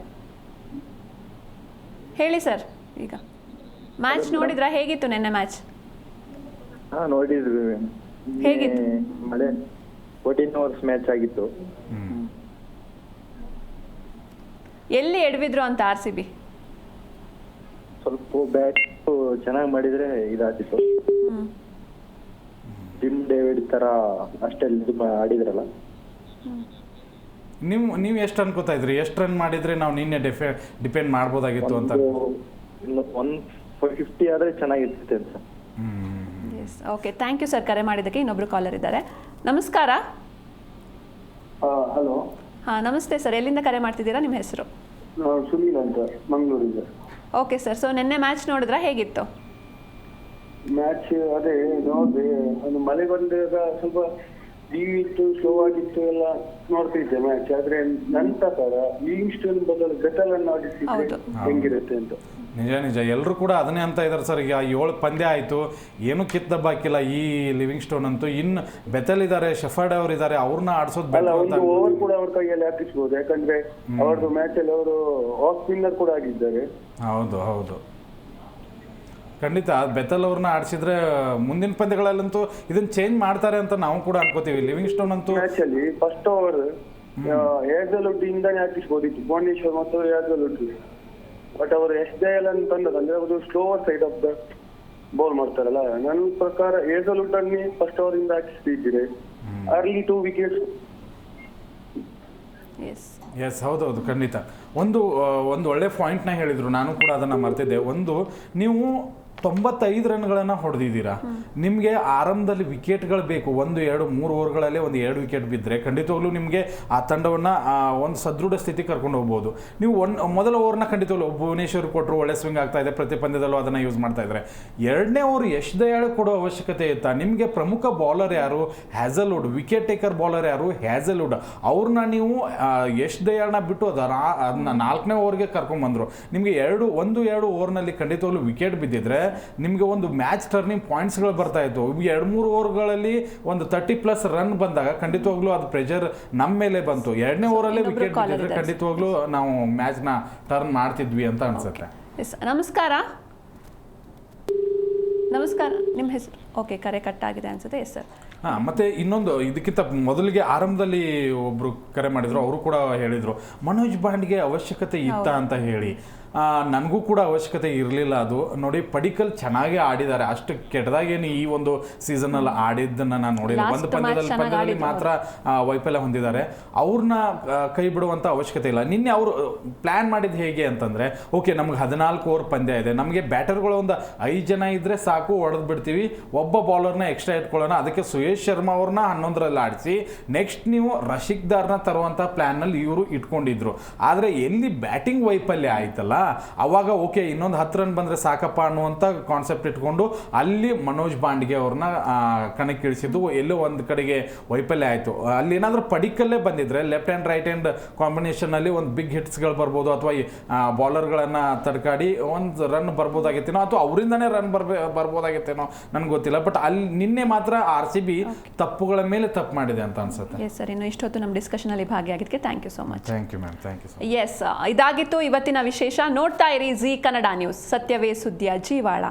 [SPEAKER 1] ಹೇಳಿ ಸರ್. ಈಗ ಮ್ಯಾಚ್ ನೋಡಿದ್ರಾ? ಹೇಗಿತ್ತು ನಿನ್ನೆ ಮ್ಯಾಚ್?
[SPEAKER 4] ನೋಡಿದ್ವಿ.
[SPEAKER 1] ಹೇಗಿತ್ತು?
[SPEAKER 4] ಮಳೆ 14 ಓವರ್ಸ್ ಮ್ಯಾಚ್ ಆಗಿತ್ತು.
[SPEAKER 1] ಎಲ್ಲಿ ಎಡವಿದ್ರು ಅಂತ RCB?
[SPEAKER 4] ಸ್ವಲ್ಪ ಬ್ಯಾಟ್ ಚೆನ್ನಾಗಿ ಮಾಡಿದ್ರೆ ಇದಾಗ್ತಿತ್ತು. ಟಿಮ್ ಡೇವಿಡ್ ತರ ಅಷ್ಟೆಲ್ಲ ಆಡಿದ್ರಲ್ಲ.
[SPEAKER 2] ನೀವು ಎಷ್ಟು ಅನ್ಕೋತಾ ಇದ್ರಿ? ಎಷ್ಟು ರನ್ ಮಾಡಿದ್ರೆ ನಾವು ನಿನ್ನೆ ಡಿಪೆಂಡ್ ಮಾಡ್ಬೋದಾಗಿತ್ತು ಅಂತ?
[SPEAKER 4] 50 ಆದ್ರೆ ಚೆನ್ನಾಗಿರ್ತೈತೆ ಅಂತ.
[SPEAKER 1] Yes okay, thank you sir ಕರೆ ಮಾಡಿದ್ದಕ್ಕೆ. ಇನ್ನೊಬ್ರು ಕಾಲರ್ ಇದ್ದಾರೆ. ನಮಸ್ಕಾರ.
[SPEAKER 5] ಹಲೋ.
[SPEAKER 1] ಹಾಂ ನಮಸ್ತೆ ಸರ್, ಎಲ್ಲಿಂದ ಕರೆ ಮಾಡ್ತಿದ್ದೀರಾ? ನಿಮ್ಮ ಹೆಸರು?
[SPEAKER 5] ಸುನೀಲ್ ಅಂತ, ಮಂಗಳೂರಿಂದ.
[SPEAKER 1] ಓಕೆ ಸರ್, ಸೊ ನಿನ್ನೆ ಮ್ಯಾಚ್ ನೋಡಿದ್ರಾ, ಹೇಗಿತ್ತು
[SPEAKER 5] ಮ್ಯಾಚ್? ಅದೇ ನೋಡಿದೆ, ಅದು ಮಳೆ ಬಂದಾಗ ಸ್ವಲ್ಪ ಇತ್ತು, ಸ್ಲೋ ಆಗಿತ್ತು, ಎಲ್ಲ ನೋಡ್ತಿದ್ದೆ ಮ್ಯಾಚ್. ಆದ್ರೆ ನನ್ನ ಪ್ರಕಾರ ಲಿವಿಂಗ್ಸ್ಟನ್ ಬದಲು ಬೆಟಲ್ ಅನ್ನು ಆಡಿಸಿದ್ರೆ
[SPEAKER 1] ಹೌದು.
[SPEAKER 5] ಹೆಂಗಿರುತ್ತೆ ಅಂತ.
[SPEAKER 2] ನಿಜ ಎಲ್ಲರೂ ಕೂಡ ಅದನ್ನೇ ಅಂತ ಇದ್ದಾರೆ ಸರ್. ಈಗ 7 ಪಂದ್ಯ ಆಯಿತು, ಏನು ಕಿತ್ತಬ್ಬಾಕಿಲ್ಲ ಈ ಲಿವಿಂಗ್ ಸ್ಟೋನ್ ಅಂತೂ. ಇನ್ನು ಬೆತಲ್ ಇದ್ದಾರೆ, ಶೆಫರ್ಡ್ ಅವರು ಇದ್ದಾರೆ, ಅವ್ರನ್ನ ಆಡಿಸೋದು
[SPEAKER 5] ಅಲ್ಲ,
[SPEAKER 2] ಬೆಟರ್
[SPEAKER 5] ಒಂದು
[SPEAKER 2] ಅಂತ
[SPEAKER 5] ಓವರ್ ಕೂಡ ಅವ್ರ ಕೈಯಲ್ಲಿ ಹಾಕಿಸ್ಬೋದು. ಯಾಕಂದ್ರೆ ಅವ್ರದ್ದು ಮ್ಯಾಚ್ ಅಲ್ಲಿ ಅವರು ಆಫ್ ಸ್ಪಿನ್ನರ್ ಕೂಡ ಆಗಿದ್ದಾರೆ.
[SPEAKER 2] ಹೌದು ಖಂಡಿತ. ಬೆತಲ್ ಅವ್ರನ್ನ ಆಡಿಸಿದ್ರೆ ಮುಂದಿನ ಪಂದ್ಯಗಳಲ್ಲಂತೂ ಇದನ್ನ ಚೇಂಜ್ ಮಾಡ್ತಾರೆ ಅಂತ ನಾವು ಕೂಡ ಅನ್ಕೋತೀವಿ. ಲಿವಿಂಗ್ ಸ್ಟೋನ್ ಅಂತೂ
[SPEAKER 5] ಮ್ಯಾಚ್ ಅಲ್ಲಿ ಫಸ್ಟ್ ಓವರ್ ಹೇಜಲ್ವುಡ್ ಇಂದಾನೆ ಹಾಕಿಸ್ಬೋದಿತ್ತು, ಭುವನೇಶ್ವರ್ ಮತ್ತು ಹೇಜಲ್ವುಡ್. ಬಟ್ ಅವರು ಎಸ್ ಜಯಲ್ ಅಂತ ತಂದದಂದ್ರೆ ಅದು slower side of the bowl ಮಾಡ್ತಾರಲ್ಲ. ನನ್ನ ಪ್ರಕಾರ ಹೇಜಲ್ವುಡ್ ಅನ್ನಿ ಫಸ್ಟ್ ಓವರ್ ಇಂದ ಹಾಕಿಸ್ತಿದ್ರೆ ಅರ್ಲಿ 2 ವಿಕೆಟ್ಸ್.
[SPEAKER 2] ಎಸ್ ಹೌದೌದು ಖಂಡಿತ. ಒಂದು ಒಳ್ಳೆ ಪಾಯಿಂಟ್ನ ಹೇಳಿದರು, ನಾನು ಕೂಡ ಅದನ್ನು ಮರ್ತಿದ್ದೆ. ನೀವು 95 ರನ್ಗಳನ್ನು ಹೊಡೆದಿದ್ದೀರಾ, ನಿಮಗೆ ಆರಂಭದಲ್ಲಿ ವಿಕೆಟ್ಗಳು ಬೇಕು. 1, 2, 3 ಓವರ್ಗಳಲ್ಲೇ 1-2 ವಿಕೆಟ್ ಬಿದ್ದರೆ ಖಂಡಿತವಾಗ್ಲೂ ನಿಮಗೆ ಆ ತಂಡವನ್ನು ಒಂದು ಸದೃಢ ಸ್ಥಿತಿ ಕರ್ಕೊಂಡು ಹೋಗ್ಬೋದು. ನೀವು ಮೊದಲ ಓವರ್ನ ಖಂಡಿತವಾಗ್ಲೂ ಭುವನೇಶ್ವರ್ ಕೊಟ್ಟರು, ಒಳ್ಳೆ ಸ್ವಿಂಗ್ ಆಗ್ತಾ ಇದೆ, ಪ್ರತಿ ಪಂದ್ಯದಲ್ಲೂ ಅದನ್ನು ಯೂಸ್ ಮಾಡ್ತಾ ಇದ್ದಾರೆ. 2ನೇ ಓವರ್ ಯಶ್ ದಯಾಳ್ ಕೊಡೋ ಅವಶ್ಯಕತೆ ಇತ್ತಾ? ನಿಮಗೆ ಪ್ರಮುಖ ಬೌಲರ್ ಯಾರು? ಹ್ಯಾಸಲ್ವುಡ್. ವಿಕೆಟ್ ಟೇಕರ್ ಬೌಲರ್ ಯಾರು? ಹ್ಯಾಸಲ್ವುಡ್. ಅವ್ರನ್ನ ನೀವು ಯಶ್ ದಯಾಳ್ನ ಬಿಟ್ಟು ಅದನ್ನ 4ನೇ ಓವರ್ಗೆ ಕರ್ಕೊಂಡ್ಬಂದರು. ನಿಮಗೆ 1-2 ಓವರ್ನಲ್ಲಿ ಖಂಡಿತವಾಗ್ಲೂ ವಿಕೆಟ್ ಬಿದ್ದಿದ್ರೆ ನಿಮಗೆ ಒಂದು ಮ್ಯಾಚ್ ಟರ್ನಿಂಗ್ ಪಾಯಿಂಟ್ಸ್ಗಳು ಬರ್ತಾ ಇತ್ತು. 2-3 ಓವರ್ಗಳಲ್ಲಿ ಒಂದು 30+ ರನ್ ಬಂದಾಗ ಖಂಡಿತವಾಗ್ಲೂ ಅದು ಪ್ರೆಷರ್ ನಮ್ಮ ಮೇಲೆ ಬಂತು. 2ನೇ ಓವರಲ್ಲೇ ವಿಕೆಟ್ ಬಿದ್ದಿದ್ರೆ ಖಂಡಿತವಾಗ್ಲೂ ನಾವು ಮ್ಯಾಚ್ನ ಟರ್ನ್ ಮಾಡ್ತಿದ್ವಿ ಅಂತ ಅನ್ಸುತ್ತೆ.
[SPEAKER 1] ನಮಸ್ಕಾರ. ನಿಮ್ಮ ಹೆಸರು? ಓಕೆ, ಕರೆ ಕಟ್ ಆಗಿದೆ ಅನ್ಸುತ್ತೆ. Yes sir.
[SPEAKER 2] ಮತ್ತೆ ಇನ್ನೊಂದು, ಇದಕ್ಕಿಂತ ಮೊದಲಿಗೆ ಆರಂಭದಲ್ಲಿ ಒಬ್ರು ಕರೆ ಮಾಡಿದ್ರು, ಅವರು ಕೂಡ ಹೇಳಿದ್ರು ಮನೋಜ್ ಬಾಂಡ್ಗೆ ಅವಶ್ಯಕತೆ ಇತ್ತ ಅಂತ ಹೇಳಿ. ನನಗೂ ಕೂಡ ಅವಶ್ಯಕತೆ ಇರಲಿಲ್ಲ ಅದು. ನೋಡಿ, ಪಡಿಕಲ್ ಚೆನ್ನಾಗೇ ಆಡಿದ್ದಾರೆ, ಅಷ್ಟು ಕೆಟ್ಟದಾಗೇನು ಈ ಒಂದು ಸೀಸನಲ್ಲಿ ಆಡಿದ್ದನ್ನು ನಾನು ನೋಡಿಲ್ಲ. ಒಂದು ಪಂದ್ಯದಲ್ಲಿ ಮಾತ್ರ ವೈಫಲ್ಯ ಹೊಂದಿದ್ದಾರೆ. ಅವ್ರನ್ನ ಕೈ ಬಿಡುವಂಥ ಅವಶ್ಯಕತೆ ಇಲ್ಲ. ನಿನ್ನೆ ಅವರು ಪ್ಲ್ಯಾನ್ ಮಾಡಿದ್ದು ಹೇಗೆ ಅಂತಂದರೆ, ಓಕೆ ನಮ್ಗೆ 14 ಓವರ್ ಪಂದ್ಯ ಇದೆ, ನಮಗೆ ಬ್ಯಾಟರ್ಗಳು ಒಂದು 5 ಜನ ಇದ್ದರೆ ಸಾಕು, ಹೊಡೆದು ಬಿಡ್ತೀವಿ, ಒಬ್ಬ ಬೌಲರ್ನ ಎಕ್ಸ್ಟ್ರಾ ಇಟ್ಕೊಳ್ಳೋಣ, ಅದಕ್ಕೆ ಸುಯೇಶ್ ಶರ್ಮಾ ಅವ್ರನ್ನ 11ರಲ್ಲಿ ಆಡಿಸಿ ನೆಕ್ಸ್ಟ್ ನೀವು ರಶೀಕ್ ದಾರ್ನ ತರುವಂಥ ಪ್ಲ್ಯಾನ್ನಲ್ಲಿ ಇವರು ಇಟ್ಕೊಂಡಿದ್ರು. ಆದರೆ ಎಲ್ಲಿ ಬ್ಯಾಟಿಂಗ್ ವೈಫಲ್ಯ ಆಯ್ತಲ್ಲ, ಅವಾಗ ಓಕೆ ಇನ್ನೊಂದು 10 ರನ್ ಬಂದರೆ ಸಾಕಪ್ಪ ಅನ್ನುವಂಥ ಕಾನ್ಸೆಪ್ಟ್ ಇಟ್ಕೊಂಡು ಅಲ್ಲಿ ಮನೋಜ್ ಬಾಂಡ್ಗೆ ಅವ್ರನ್ನ ಕಣಕ್ಕಿಳಿಸಿದ್ದು. ಎಲ್ಲೋ ಒಂದು ಕಡೆಗೆ ವೈಫಲ್ಯ ಆಯಿತು. ಅಲ್ಲಿ ಏನಾದರೂ ಪಡಿಕಲ್ಲೇ ಬಂದಿದ್ರೆ ಲೆಫ್ಟ್ ಹ್ಯಾಂಡ್ ರೈಟ್ ಹ್ಯಾಂಡ್ ಕಾಂಬಿನೇಷನಲ್ಲಿ ಒಂದು ಬಿಗ್ ಹಿಟ್ಸ್ಗಳು ಬರ್ಬೋದು, ಅಥವಾ ಬೌಲರ್ಗಳನ್ನು ತಡ್ಕಾಡಿ ಒಂದು ರನ್ ಬರ್ಬೋದಾಗಿತ್ತೇನೋ, ಅಥವಾ ಅವರಿಂದನೇ ರನ್ ಬರ್ಬೋದಾಗಿತ್ತೇನೋ ನನಗೆ ಗೊತ್ತಿಲ್ಲ. ಬಟ್ ಅಲ್ಲಿ ನಿನ್ನೆ ಮಾತ್ರ RCB ತಪ್ಪುಗಳ ಮೇಲೆ ತಪ್ಪು ಮಾಡಿದೆ ಅಂತ ಅನ್ಸುತ್ತೆ.
[SPEAKER 1] ಎಸ್ ಸರ್, ಇನ್ನು ಇಷ್ಟೊತ್ತು ನಮ್ಮ ಡಿಸ್ಕಷನಲ್ಲಿ ಭಾಗಿಯಾಗಿದ್ದಕ್ಕೆ thank you so much.
[SPEAKER 2] Thank you ma'am, thank you.
[SPEAKER 1] Yes, ಇದಾಗಿತ್ತು ಇವತ್ತಿನ ವಿಶೇಷ. ನೋಡ್ತಾ ಇರಿ ಜೀ ಕನ್ನಡ ನ್ಯೂಸ್, ಸತ್ಯವೇ ಸುದ್ದಿಯ ಜೀವಾಳ.